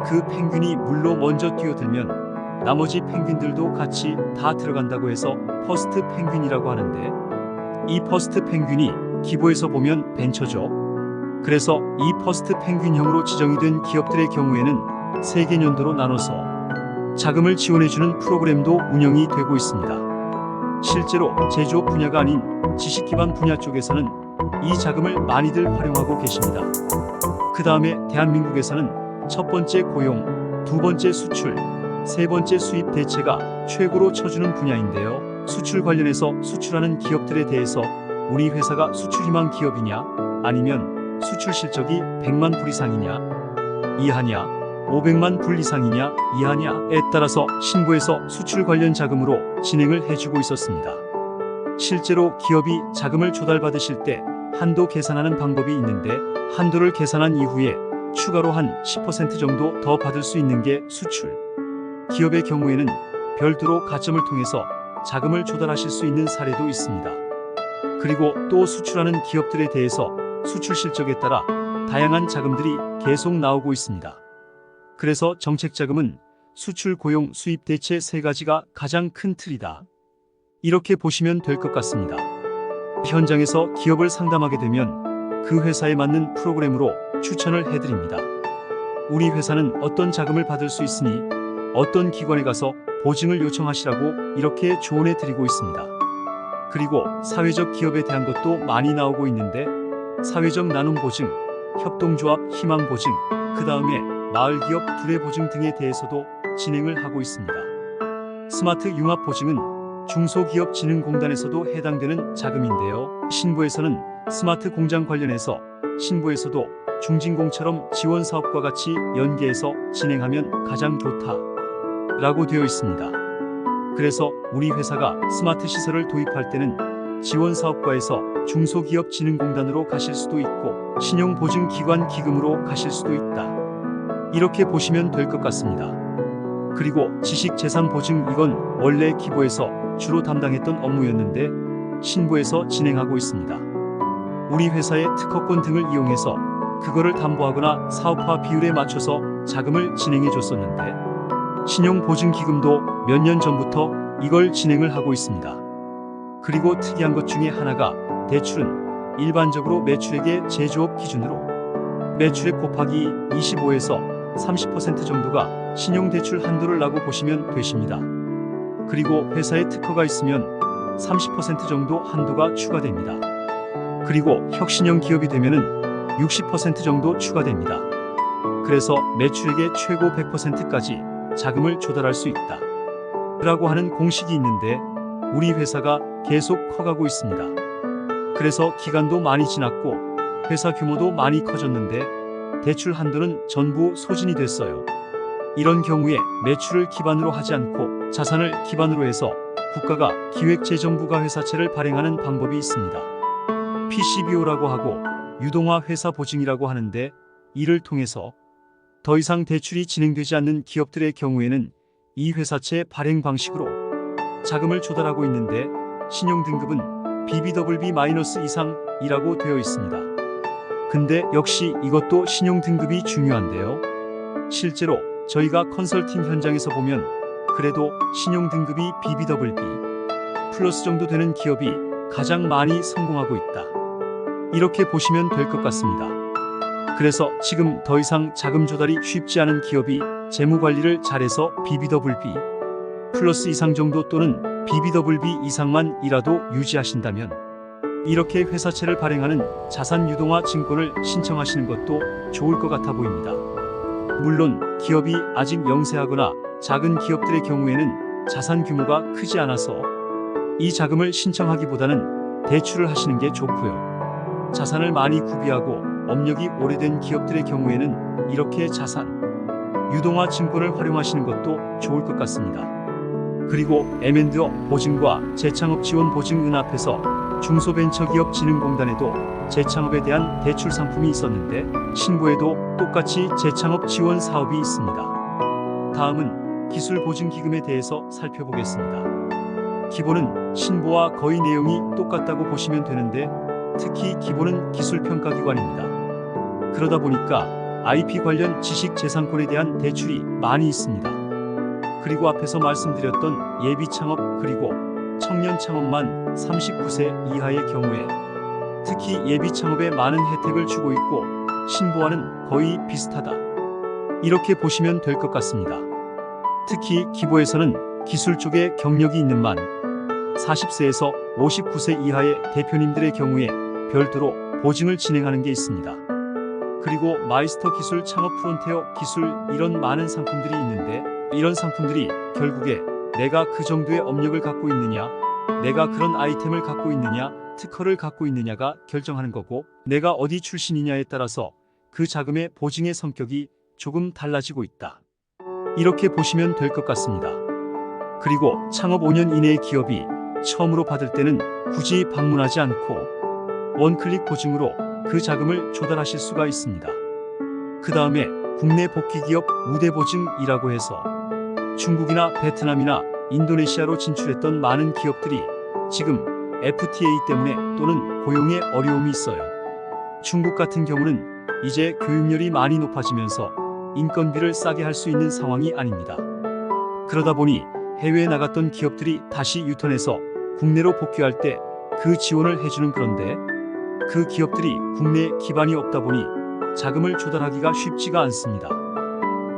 그 펭귄이 물로 먼저 뛰어들면 나머지 펭귄들도 같이 다 들어간다고 해서 퍼스트 펭귄이라고 하는데, 이 퍼스트 펭귄이 기보에서 보면 벤처죠. 그래서 이 퍼스트 펭귄형으로 지정이 된 기업들의 경우에는 세개 년도로 나눠서 자금을 지원해주는 프로그램도 운영이 되고 있습니다. 실제로 제조업 분야가 아닌 지식 기반 분야 쪽에서는 이 자금을 많이들 활용하고 계십니다. 그 다음에 대한민국에서는 첫 번째 고용, 두 번째 수출, 세 번째 수입 대체가 최고로 쳐주는 분야인데요. 수출 관련해서 수출하는 기업들에 대해서 우리 회사가 수출 희망 기업이냐, 아니면 수출 실적이 100만 불 이상이냐, 이하냐, 500만 불 이상이냐, 이하냐에 따라서 신고해서 수출 관련 자금으로 진행을 해주고 있었습니다. 실제로 기업이 자금을 조달받으실 때 한도 계산하는 방법이 있는데, 한도를 계산한 이후에 추가로 한 10% 정도 더 받을 수 있는 게 수출. 기업의 경우에는 별도로 가점을 통해서 자금을 조달하실 수 있는 사례도 있습니다. 그리고 또 수출하는 기업들에 대해서 수출 실적에 따라 다양한 자금들이 계속 나오고 있습니다. 그래서 정책 자금은 수출, 고용, 수입 대체 세 가지가 가장 큰 틀이다, 이렇게 보시면 될 것 같습니다. 현장에서 기업을 상담하게 되면 그 회사에 맞는 프로그램으로 추천을 해드립니다. 우리 회사는 어떤 자금을 받을 수 있으니 어떤 기관에 가서 보증을 요청하시라고 이렇게 조언해 드리고 있습니다. 그리고 사회적 기업에 대한 것도 많이 나오고 있는데, 사회적 나눔 보증, 협동조합 희망 보증, 그 다음에 마을기업 두레 보증 등에 대해서도 진행을 하고 있습니다. 스마트 융합 보증은 중소기업진흥공단에서도 해당되는 자금인데요. 신부에서는 스마트 공장 관련해서 신부에서도 중진공처럼 지원사업과 같이 연계해서 진행하면 가장 좋다 라고 되어 있습니다. 그래서 우리 회사가 스마트 시설을 도입할 때는 지원사업과에서 중소기업진흥공단으로 가실 수도 있고 신용보증기관 기금으로 가실 수도 있다, 이렇게 보시면 될 것 같습니다. 그리고 지식재산보증, 이건 원래 기보에서 주로 담당했던 업무였는데 신부에서 진행하고 있습니다. 우리 회사의 특허권 등을 이용해서 그거를 담보하거나 사업화 비율에 맞춰서 자금을 진행해 줬었는데, 신용보증기금도 몇 년 전부터 이걸 진행을 하고 있습니다. 그리고 특이한 것 중에 하나가, 대출은 일반적으로 매출액의 제조업 기준으로 매출액 곱하기 25에서 30% 정도가 신용대출 한도를 라고 보시면 되십니다. 그리고 회사에 특허가 있으면 30% 정도 한도가 추가됩니다. 그리고 혁신형 기업이 되면은 60% 정도 추가됩니다. 그래서 매출액의 최고 100%까지 자금을 조달할 수 있다 라고 하는 공식이 있는데, 우리 회사가 계속 커가고 있습니다. 그래서 기간도 많이 지났고 회사 규모도 많이 커졌는데 대출 한도는 전부 소진이 됐어요. 이런 경우에 매출을 기반으로 하지 않고 자산을 기반으로 해서 국가가 기획재정부가 회사채를 발행하는 방법이 있습니다. PCBO라고 하고 유동화 회사 보증이라고 하는데, 이를 통해서 더 이상 대출이 진행되지 않는 기업들의 경우에는 이 회사채 발행 방식으로 자금을 조달하고 있는데, 신용등급은 BBBB- 이상이라고 되어 있습니다. 근데 역시 이것도 신용등급이 중요한데요. 실제로 저희가 컨설팅 현장에서 보면 그래도 신용등급이 BBBB 플러스 정도 되는 기업이 가장 많이 성공하고 있다, 이렇게 보시면 될 것 같습니다. 그래서 지금 더 이상 자금 조달이 쉽지 않은 기업이 재무관리를 잘해서 BBBB 플러스 이상 정도 또는 BBBB 이상만이라도 유지하신다면 이렇게 회사채를 발행하는 자산유동화 증권을 신청하시는 것도 좋을 것 같아 보입니다. 물론 기업이 아직 영세하거나 작은 기업들의 경우에는 자산 규모가 크지 않아서 이 자금을 신청하기보다는 대출을 하시는 게 좋고요. 자산을 많이 구비하고 업력이 오래된 기업들의 경우에는 이렇게 자산 유동화 증권을 활용하시는 것도 좋을 것 같습니다. 그리고 M&O 보증과 재창업 지원 보증은합해서 중소벤처기업진흥공단에도 재창업에 대한 대출 상품이 있었는데, 신부에도 똑같이 재창업 지원 사업이 있습니다. 다음은 기술보증기금에 대해서 살펴보겠습니다. 기본은 신보와 거의 내용이 똑같다고 보시면 되는데, 특히 기본은 기술평가기관입니다. 그러다 보니까 IP 관련 지식재산권에 대한 대출이 많이 있습니다. 그리고 앞에서 말씀드렸던 예비 창업 그리고 청년 창업만 39세 이하의 경우에 특히 예비 창업에 많은 혜택을 주고 있고 신보와는 거의 비슷하다. 이렇게 보시면 될 것 같습니다. 특히 기보에서는 기술 쪽에 경력이 있는 만 40세에서 59세 이하의 대표님들의 경우에 별도로 보증을 진행하는 게 있습니다. 그리고 마이스터 기술, 창업 프론티어 기술 이런 많은 상품들이 있는데 이런 상품들이 결국에 내가 그 정도의 업력을 갖고 있느냐, 내가 그런 아이템을 갖고 있느냐, 특허를 갖고 있느냐가 결정하는 거고 내가 어디 출신이냐에 따라서 그 자금의 보증의 성격이 조금 달라지고 있다. 이렇게 보시면 될 것 같습니다. 그리고 창업 5년 이내의 기업이 처음으로 받을 때는 굳이 방문하지 않고 원클릭 보증으로 그 자금을 조달하실 수가 있습니다. 그 다음에 국내 복귀 기업 우대 보증이라고 해서 중국이나 베트남이나 인도네시아로 진출했던 많은 기업들이 지금 FTA 때문에 또는 고용에 어려움이 있어요. 중국 같은 경우는 이제 교육열이 많이 높아지면서 인건비를 싸게 할 수 있는 상황이 아닙니다. 그러다 보니 해외에 나갔던 기업들이 다시 유턴해서 국내로 복귀할 때 그 지원을 해주는 그런데 그 기업들이 국내 기반이 없다 보니 자금을 조달하기가 쉽지가 않습니다.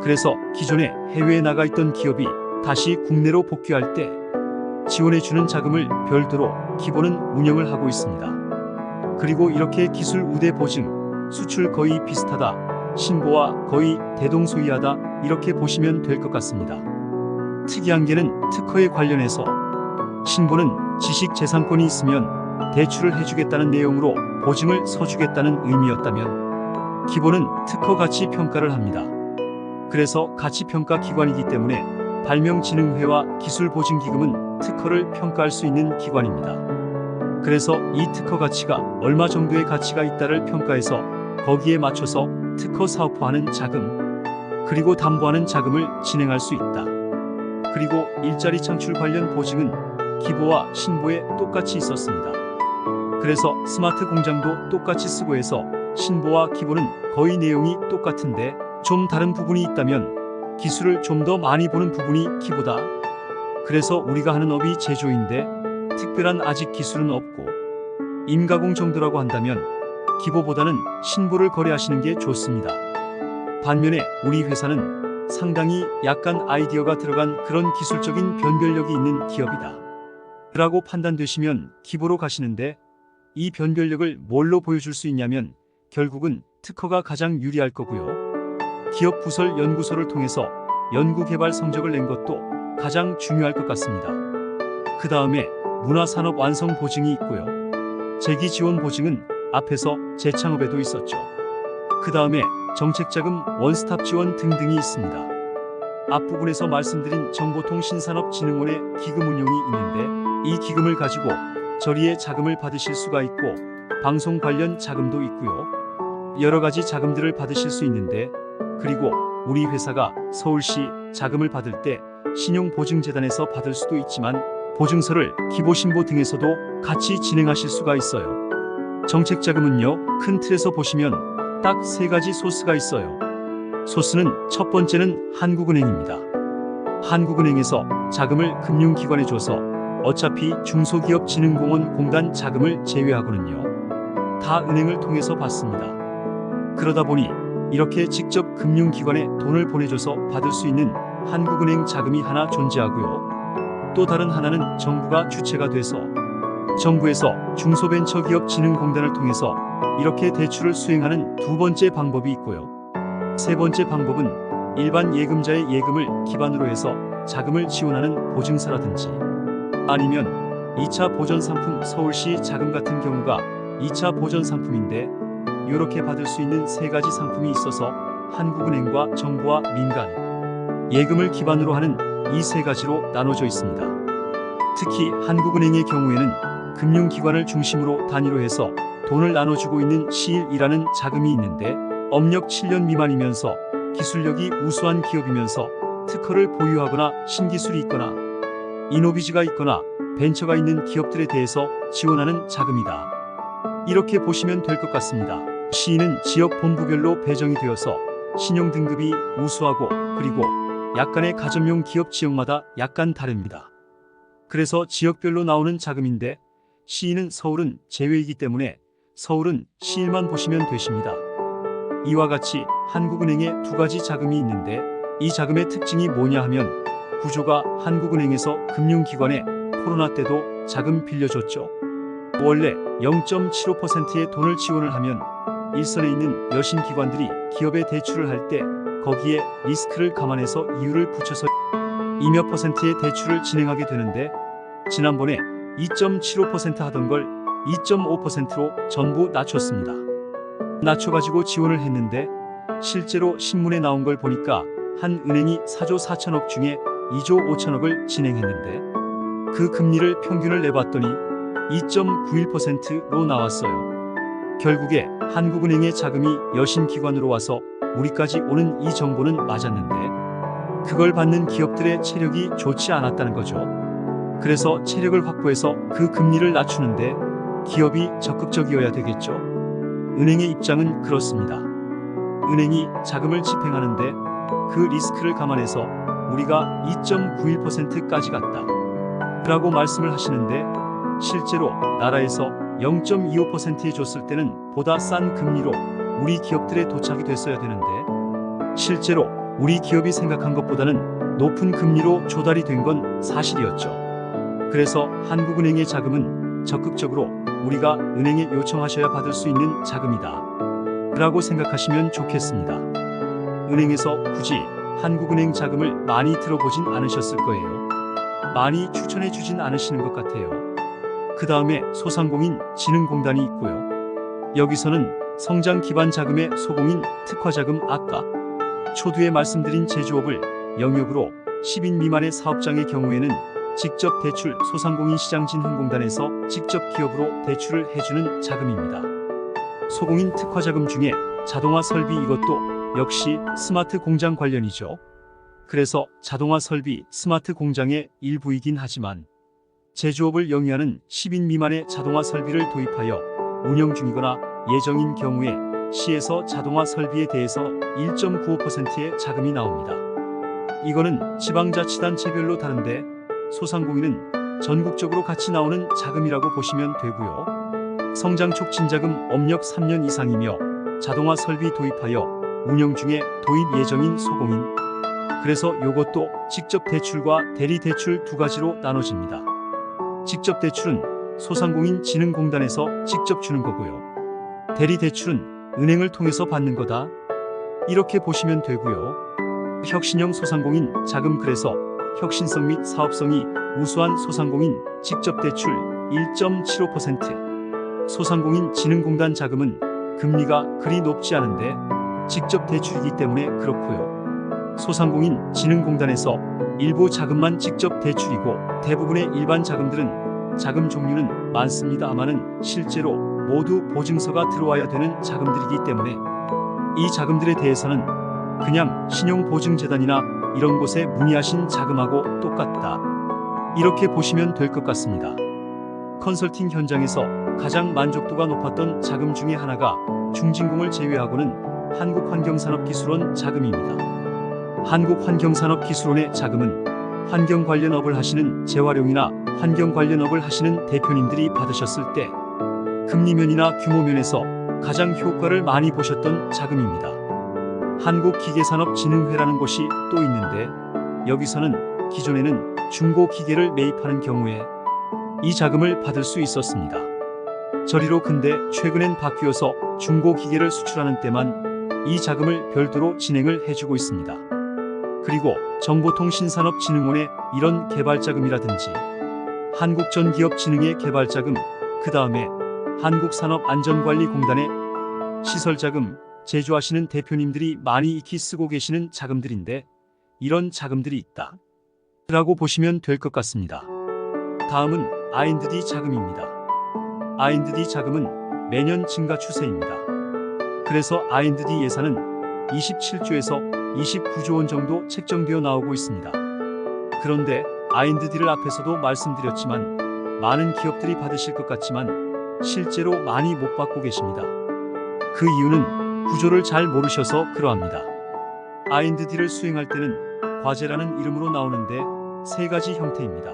그래서 기존에 해외에 나가 있던 기업이 다시 국내로 복귀할 때 지원해주는 자금을 별도로 기본은 운영을 하고 있습니다. 그리고 이렇게 기술 우대 보증, 수출 거의 비슷하다, 신보와 거의 대동소이하다 이렇게 보시면 될 것 같습니다. 특이한 게는 특허에 관련해서 신보는 지식재산권이 있으면 대출을 해주겠다는 내용으로 보증을 서주겠다는 의미였다면 기본은 특허 가치 평가를 합니다. 그래서 가치평가 기관이기 때문에 발명진흥회와 기술보증기금은 특허를 평가할 수 있는 기관입니다. 그래서 이 특허 가치가 얼마 정도의 가치가 있다를 평가해서 거기에 맞춰서 특허 사업화하는 자금, 그리고 담보하는 자금을 진행할 수 있다. 그리고 일자리 창출 관련 보증은 기보와 신보에 똑같이 있었습니다. 그래서 스마트 공장도 똑같이 쓰고 해서 신보와 기보는 거의 내용이 똑같은데 좀 다른 부분이 있다면 기술을 좀 더 많이 보는 부분이 기보다. 그래서 우리가 하는 업이 제조인데 특별한 아직 기술은 없고 임가공 정도라고 한다면 기보보다는 신보를 거래하시는 게 좋습니다. 반면에 우리 회사는 상당히 약간 아이디어가 들어간 그런 기술적인 변별력이 있는 기업이다 라고 판단되시면 기보로 가시는데 이 변별력을 뭘로 보여줄 수 있냐면 결국은 특허가 가장 유리할 거고요. 기업 부설 연구소를 통해서 연구개발 성적을 낸 것도 가장 중요할 것 같습니다. 그 다음에 문화산업 완성 보증이 있고요. 재기 지원 보증은 앞에서 재창업에도 있었죠. 그 다음에 정책자금 원스톱 지원 등등이 있습니다. 앞부분에서 말씀드린 정보통신산업진흥원의 기금 운용이 있는데 이 기금을 가지고 저리에 자금을 받으실 수가 있고 방송 관련 자금도 있고요. 여러 가지 자금들을 받으실 수 있는데 그리고 우리 회사가 서울시 자금을 받을 때 신용보증재단에서 받을 수도 있지만 보증서를 기보신보 등에서도 같이 진행하실 수가 있어요. 정책자금은요, 큰 틀에서 보시면 딱 3가지 소스가 있어요. 소스는 첫 번째는 한국은행입니다. 한국은행에서 자금을 금융기관에 줘서 어차피 중소기업진흥공원 공단 자금을 제외하고는요, 다 은행을 통해서 받습니다. 그러다 보니 이렇게 직접 금융기관에 돈을 보내줘서 받을 수 있는 한국은행 자금이 하나 존재하고요. 또 다른 하나는 정부가 주체가 돼서 정부에서 중소벤처기업진흥공단을 통해서 이렇게 대출을 수행하는 두 번째 방법이 있고요. 세 번째 방법은 일반 예금자의 예금을 기반으로 해서 자금을 지원하는 보증사라든지 아니면 2차 보전상품 서울시 자금 같은 경우가 2차 보전상품인데 이렇게 받을 수 있는 3가지 상품이 있어서 한국은행과 정부와 민간 예금을 기반으로 하는 이 3가지로 나눠져 있습니다. 특히 한국은행의 경우에는 금융기관을 중심으로 단위로 해서 돈을 나눠주고 있는 시일이라는 자금이 있는데 업력 7년 미만이면서 기술력이 우수한 기업이면서 특허를 보유하거나 신기술이 있거나 이노비즈가 있거나 벤처가 있는 기업들에 대해서 지원하는 자금이다. 이렇게 보시면 될 것 같습니다. 시인은 지역 본부별로 배정이 되어서 신용 등급이 우수하고 그리고 약간의 가점용 기업 지역마다 약간 다릅니다. 그래서 지역별로 나오는 자금인데 시인은 서울은 제외이기 때문에 서울은 시일만 보시면 되십니다. 이와 같이 한국은행에 두 가지 자금이 있는데 이 자금의 특징이 뭐냐 하면 구조가 한국은행에서 금융기관에 코로나 때도 자금 빌려줬죠. 원래 0.75%의 돈을 지원을 하면 일선에 있는 여신기관들이 기업에 대출을 할 때 거기에 리스크를 감안해서 이유를 붙여서 이몇 퍼센트의 대출을 진행하게 되는데 지난번에 2.75% 하던 걸 2.5%로 전부 낮췄습니다. 낮춰가지고 지원을 했는데 실제로 신문에 나온 걸 보니까 한 은행이 4조 4천억 중에 2조 5천억을 진행했는데 그 금리를 평균을 내봤더니 2.91%로 나왔어요. 결국에 한국은행의 자금이 여신기관으로 와서 우리까지 오는 이 정보는 맞았는데 그걸 받는 기업들의 체력이 좋지 않았다는 거죠. 그래서 체력을 확보해서 그 금리를 낮추는데 기업이 적극적이어야 되겠죠. 은행의 입장은 그렇습니다. 은행이 자금을 집행하는데 그 리스크를 감안해서 우리가 2.91%까지 갔다 라고 말씀을 하시는데 실제로 나라에서 0.25%에 줬을 때는 보다 싼 금리로 우리 기업들에 도착이 됐어야 되는데 실제로 우리 기업이 생각한 것보다는 높은 금리로 조달이 된 건 사실이었죠. 그래서 한국은행의 자금은 적극적으로 우리가 은행에 요청하셔야 받을 수 있는 자금이다 라고 생각하시면 좋겠습니다. 은행에서 굳이 한국은행 자금을 많이 들어보진 않으셨을 거예요. 많이 추천해 주진 않으시는 것 같아요. 그 다음에 소상공인 진흥공단이 있고요. 여기서는 성장 기반 자금의 소공인 특화자금 아까 초두에 말씀드린 제조업을 영역으로 10인 미만의 사업장의 경우에는 직접 대출 소상공인 시장진흥공단에서 직접 기업으로 대출을 해주는 자금입니다. 소공인 특화자금 중에 자동화 설비 이것도 역시 스마트 공장 관련이죠. 그래서 자동화 설비 스마트 공장의 일부이긴 하지만 제조업을 영위하는 10인 미만의 자동화 설비를 도입하여 운영 중이거나 예정인 경우에 시에서 자동화 설비에 대해서 1.95%의 자금이 나옵니다. 이거는 지방자치단체별로 다른데 소상공인은 전국적으로 같이 나오는 자금이라고 보시면 되고요. 성장 촉진 자금 업력 3년 이상이며 자동화 설비 도입하여 운영 중에 도입 예정인 소공인. 그래서 요것도 직접 대출과 대리 대출 두 가지로 나눠집니다. 직접 대출은 소상공인 진흥공단에서 직접 주는 거고요. 대리 대출은 은행을 통해서 받는 거다. 이렇게 보시면 되고요. 혁신형 소상공인 자금 그래서 혁신성 및 사업성이 우수한 소상공인 직접 대출 1.75%. 소상공인 진흥공단 자금은 금리가 그리 높지 않은데 직접 대출이기 때문에 그렇고요. 소상공인 진흥공단에서 일부 자금만 직접 대출이고 대부분의 일반 자금들은 자금 종류는 많습니다마는 실제로 모두 보증서가 들어와야 되는 자금들이기 때문에 이 자금들에 대해서는 그냥 신용보증재단이나 이런 곳에 문의하신 자금하고 똑같다. 이렇게 보시면 될 것 같습니다. 컨설팅 현장에서 가장 만족도가 높았던 자금 중에 하나가 중진공을 제외하고는 한국환경산업기술원 자금입니다. 한국환경산업기술원의 자금은 환경 관련 업을 하시는 재활용이나 환경 관련 업을 하시는 대표님들이 받으셨을 때 금리면이나 규모면에서 가장 효과를 많이 보셨던 자금입니다. 한국기계산업진흥회라는 곳이 또 있는데 여기서는 기존에는 중고기계를 매입하는 경우에 이 자금을 받을 수 있었습니다. 저리로 근데 최근엔 바뀌어서 중고기계를 수출하는 때만 이 자금을 별도로 진행을 해주고 있습니다. 그리고 정보통신산업진흥원의 이런 개발자금이라든지 한국전기업진흥의 개발자금, 그 다음에 한국산업안전관리공단의 시설자금, 제조하시는 대표님들이 많이 익히 쓰고 계시는 자금들인데 이런 자금들이 있다 라고 보시면 될 것 같습니다. 다음은 R&D 자금입니다. R&D 자금은 매년 증가 추세입니다. 그래서 R&D 예산은 27조에서 29조 원 정도 책정되어 나오고 있습니다. 그런데 R&D를 앞에서도 말씀드렸지만 많은 기업들이 받으실 것 같지만 실제로 많이 못 받고 계십니다. 그 이유는 구조를 잘 모르셔서 그러합니다. R&D를 수행할 때는 과제라는 이름으로 나오는데 세 가지 형태입니다.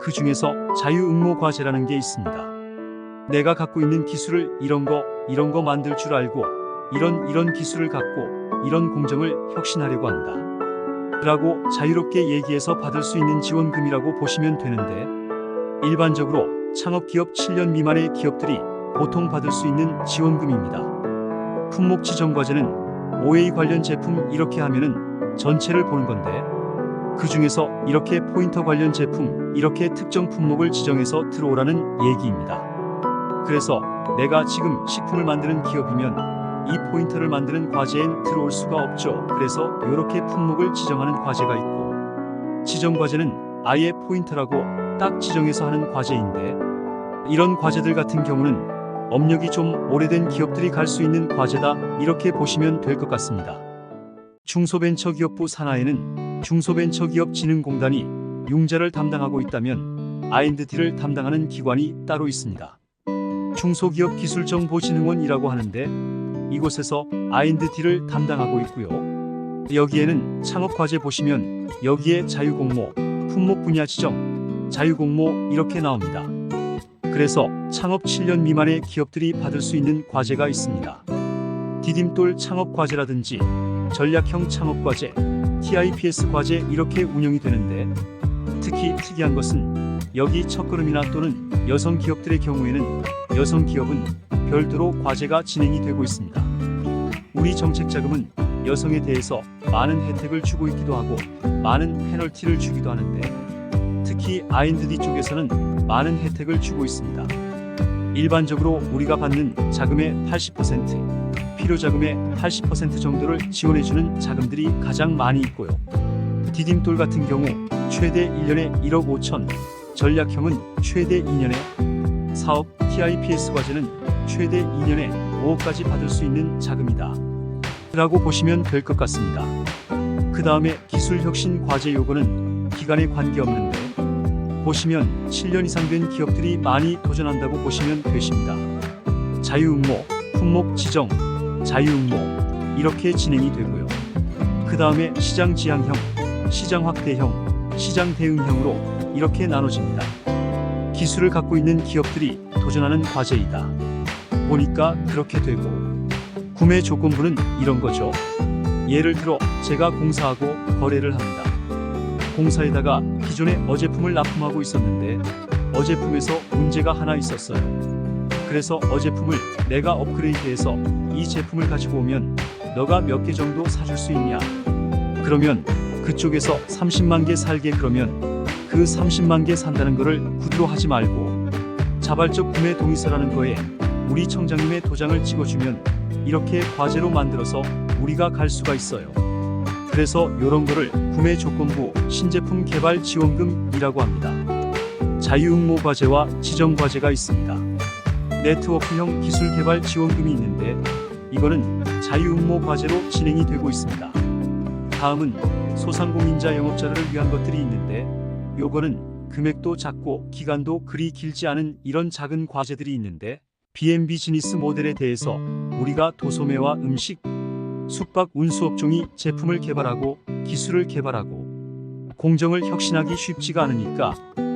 그 중에서 자유응모 과제라는 게 있습니다. 내가 갖고 있는 기술을 이런 거 만들 줄 알고 이런 기술을 갖고 이런 공정을 혁신하려고 한다 라고 자유롭게 얘기해서 받을 수 있는 지원금이라고 보시면 되는데, 일반적으로 창업기업 7년 미만의 기업들이 보통 받을 수 있는 지원금입니다. 품목 지정 과제는 OA 관련 제품 이렇게 하면은 전체를 보는 건데, 그 중에서 이렇게 포인터 관련 제품 이렇게 특정 품목을 지정해서 들어오라는 얘기입니다. 그래서 내가 지금 식품을 만드는 기업이면 이 포인터를 만드는 과제엔 들어올 수가 없죠. 그래서 이렇게 품목을 지정하는 과제가 있고, 지정 과제는 아예 포인터라고 딱 지정해서 하는 과제인데, 이런 과제들 같은 경우는 업력이 좀 오래된 기업들이 갈 수 있는 과제다 이렇게 보시면 될 것 같습니다. 중소벤처기업부 산하에는 중소벤처기업진흥공단이 융자를 담당하고 있다면 R&D를 담당하는 기관이 따로 있습니다. 중소기업 기술정보진흥원이라고 하는데 이곳에서 R&D를 담당하고 있고요. 여기에는 창업과제 보시면 여기에 자유공모, 품목 분야 지정, 자유공모 이렇게 나옵니다. 그래서 창업 7년 미만의 기업들이 받을 수 있는 과제가 있습니다. 디딤돌 창업과제라든지 전략형 창업과제, TIPS 과제 이렇게 운영이 되는데, 특히 특이한 것은 여기 첫걸음이나 또는 여성 기업들의 경우에는 여성 기업은 별도로 과제가 진행이 되고 있습니다. 우리 정책자금은 여성에 대해서 많은 혜택을 주고 있기도 하고 많은 페널티를 주기도 하는데, 특히 R&D 쪽에서는 많은 혜택을 주고 있습니다. 일반적으로 우리가 받는 자금의 80%, 필요자금의 80% 정도를 지원해주는 자금들이 가장 많이 있고요. 디딤돌 같은 경우 최대 1년에 1억 5천, 전략형은 최대 2년에 4억, TIPS 과제는 최대 2년에 5억까지 받을 수 있는 자금이다 라고 보시면 될 것 같습니다. 그 다음에 기술혁신 과제 요거는 기간에 관계없는데, 보시면 7년 이상 된 기업들이 많이 도전한다고 보시면 되십니다. 자유응모, 품목 지정, 자유응모 이렇게 진행이 되고요. 그 다음에 시장 지향형, 시장 확대형, 시장 대응형으로 이렇게 나눠집니다. 기술을 갖고 있는 기업들이 도전하는 과제이다 보니까 그렇게 되고, 구매 조건부는 이런 거죠. 예를 들어 제가 공사하고 거래를 합니다. 공사에다가 기존에 어제품을 납품하고 있었는데 어제품에서 문제가 하나 있었어요. 그래서 어제품을 내가 업그레이드해서 이 제품을 가지고 오면 너가 몇 개 정도 사줄 수 있냐? 그러면 그쪽에서 30만 개 살게, 그러면 그 30만 개 산다는 거를 구두로 하지 말고 자발적 구매 동의서라는 거에 우리 청장님의 도장을 찍어주면 이렇게 과제로 만들어서 우리가 갈 수가 있어요. 그래서 이런 거를 구매 조건부 신제품 개발 지원금이라고 합니다. 자유응모 과제와 지정 과제가 있습니다. 네트워크형 기술 개발 지원금이 있는데 이거는 자유응모 과제로 진행이 되고 있습니다. 다음은 소상공인자 영업자를 위한 것들이 있는데, 요거는 금액도 작고 기간도 그리 길지 않은 이런 작은 과제들이 있는데, BM 비즈니스 모델에 대해서 우리가 도소매와 음식, 숙박, 운수업종이 제품을 개발하고 기술을 개발하고 공정을 혁신하기 쉽지가 않으니까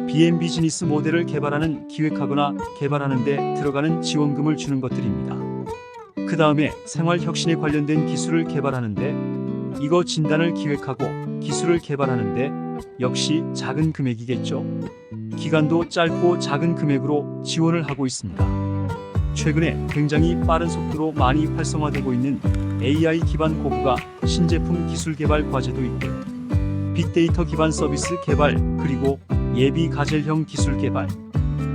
BM 비즈니스 모델을 개발하는, 기획하거나 개발하는 데 들어가는 지원금을 주는 것들입니다. 그 다음에 생활혁신에 관련된 기술을 개발하는데, 이거 진단을 기획하고 기술을 개발하는데 역시 작은 금액이겠죠. 기간도 짧고 작은 금액으로 지원을 하고 있습니다. 최근에 굉장히 빠른 속도로 많이 활성화되고 있는 AI 기반 고부가 신제품 기술 개발 과제도 있고요. 빅데이터 기반 서비스 개발, 그리고 예비 가젤형 기술 개발.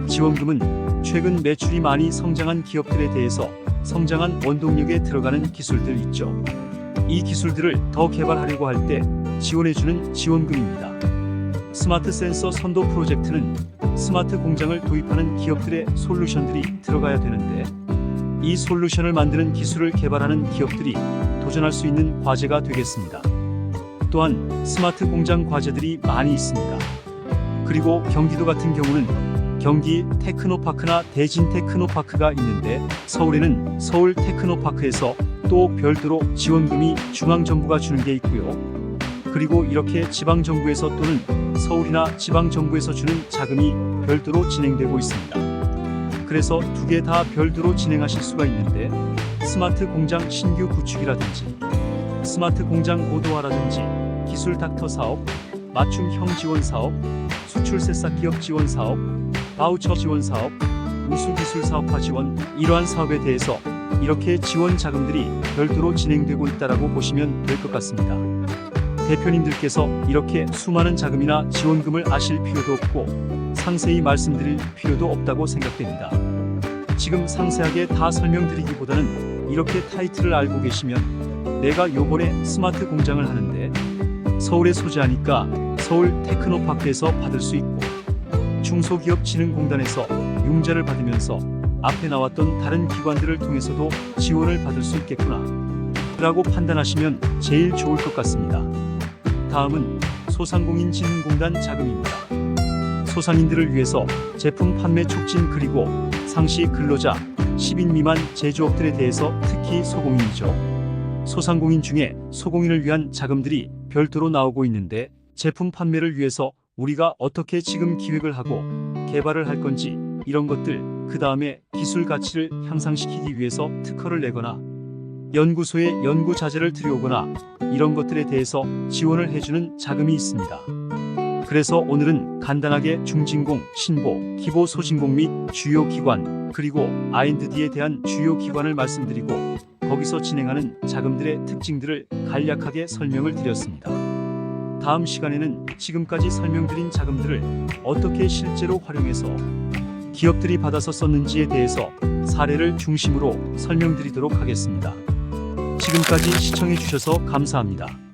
지원금은 최근 매출이 많이 성장한 기업들에 대해서 성장한 원동력에 들어가는 기술들 있죠. 이 기술들을 더 개발하려고 할 때 지원해주는 지원금입니다. 스마트 센서 선도 프로젝트는 스마트 공장을 도입하는 기업들의 솔루션들이 들어가야 되는데, 이 솔루션을 만드는 기술을 개발하는 기업들이 도전할 수 있는 과제가 되겠습니다. 또한 스마트 공장 과제들이 많이 있습니다. 그리고 경기도 같은 경우는 경기 테크노파크나 대진 테크노파크가 있는데, 서울에는 서울 테크노파크에서 또 별도로 지원금이 중앙정부가 주는 게 있고요. 그리고 이렇게 지방정부에서 또는 서울이나 지방정부에서 주는 자금이 별도로 진행되고 있습니다. 그래서 두 개 다 별도로 진행하실 수가 있는데 스마트 공장 신규 구축이라든지 스마트 공장 고도화라든지 기술 닥터 사업, 맞춤형 지원 사업, 수출 새싹 기업 지원 사업, 바우처 지원 사업, 우수 기술 사업화 지원, 이러한 사업에 대해서 이렇게 지원 자금들이 별도로 진행되고 있다라고 보시면 될 것 같습니다. 대표님들께서 이렇게 수많은 자금이나 지원금을 아실 필요도 없고 상세히 말씀드릴 필요도 없다고 생각됩니다. 지금 상세하게 다 설명드리기보다는 이렇게 타이틀을 알고 계시면 내가 요번에 스마트 공장을 하는데 서울에 소재하니까 서울 테크노파크에서 받을 수 있고 중소기업진흥공단에서 융자를 받으면서 앞에 나왔던 다른 기관들을 통해서도 지원을 받을 수 있겠구나 라고 판단하시면 제일 좋을 것 같습니다. 다음은 소상공인진흥공단 자금입니다. 소상인들을 위해서 제품 판매 촉진 그리고 상시 근로자 10인 미만 제조업들에 대해서 특히 소공인이죠. 소상공인 중에 소공인을 위한 자금들이 별도로 나오고 있는데 제품 판매를 위해서 우리가 어떻게 지금 기획을 하고 개발을 할 건지 이런 것들, 그 다음에 기술 가치를 향상시키기 위해서 특허를 내거나 연구소에 연구 자재를 들여오거나 이런 것들에 대해서 지원을 해주는 자금이 있습니다. 그래서 오늘은 간단하게 중진공, 신보, 기보 소진공 및 주요 기관 그리고 R&D에 대한 주요 기관을 말씀드리고 거기서 진행하는 자금들의 특징들을 간략하게 설명을 드렸습니다. 다음 시간에는 지금까지 설명드린 자금들을 어떻게 실제로 활용해서 기업들이 받아서 썼는지에 대해서 사례를 중심으로 설명드리도록 하겠습니다. 지금까지 시청해 주셔서 감사합니다.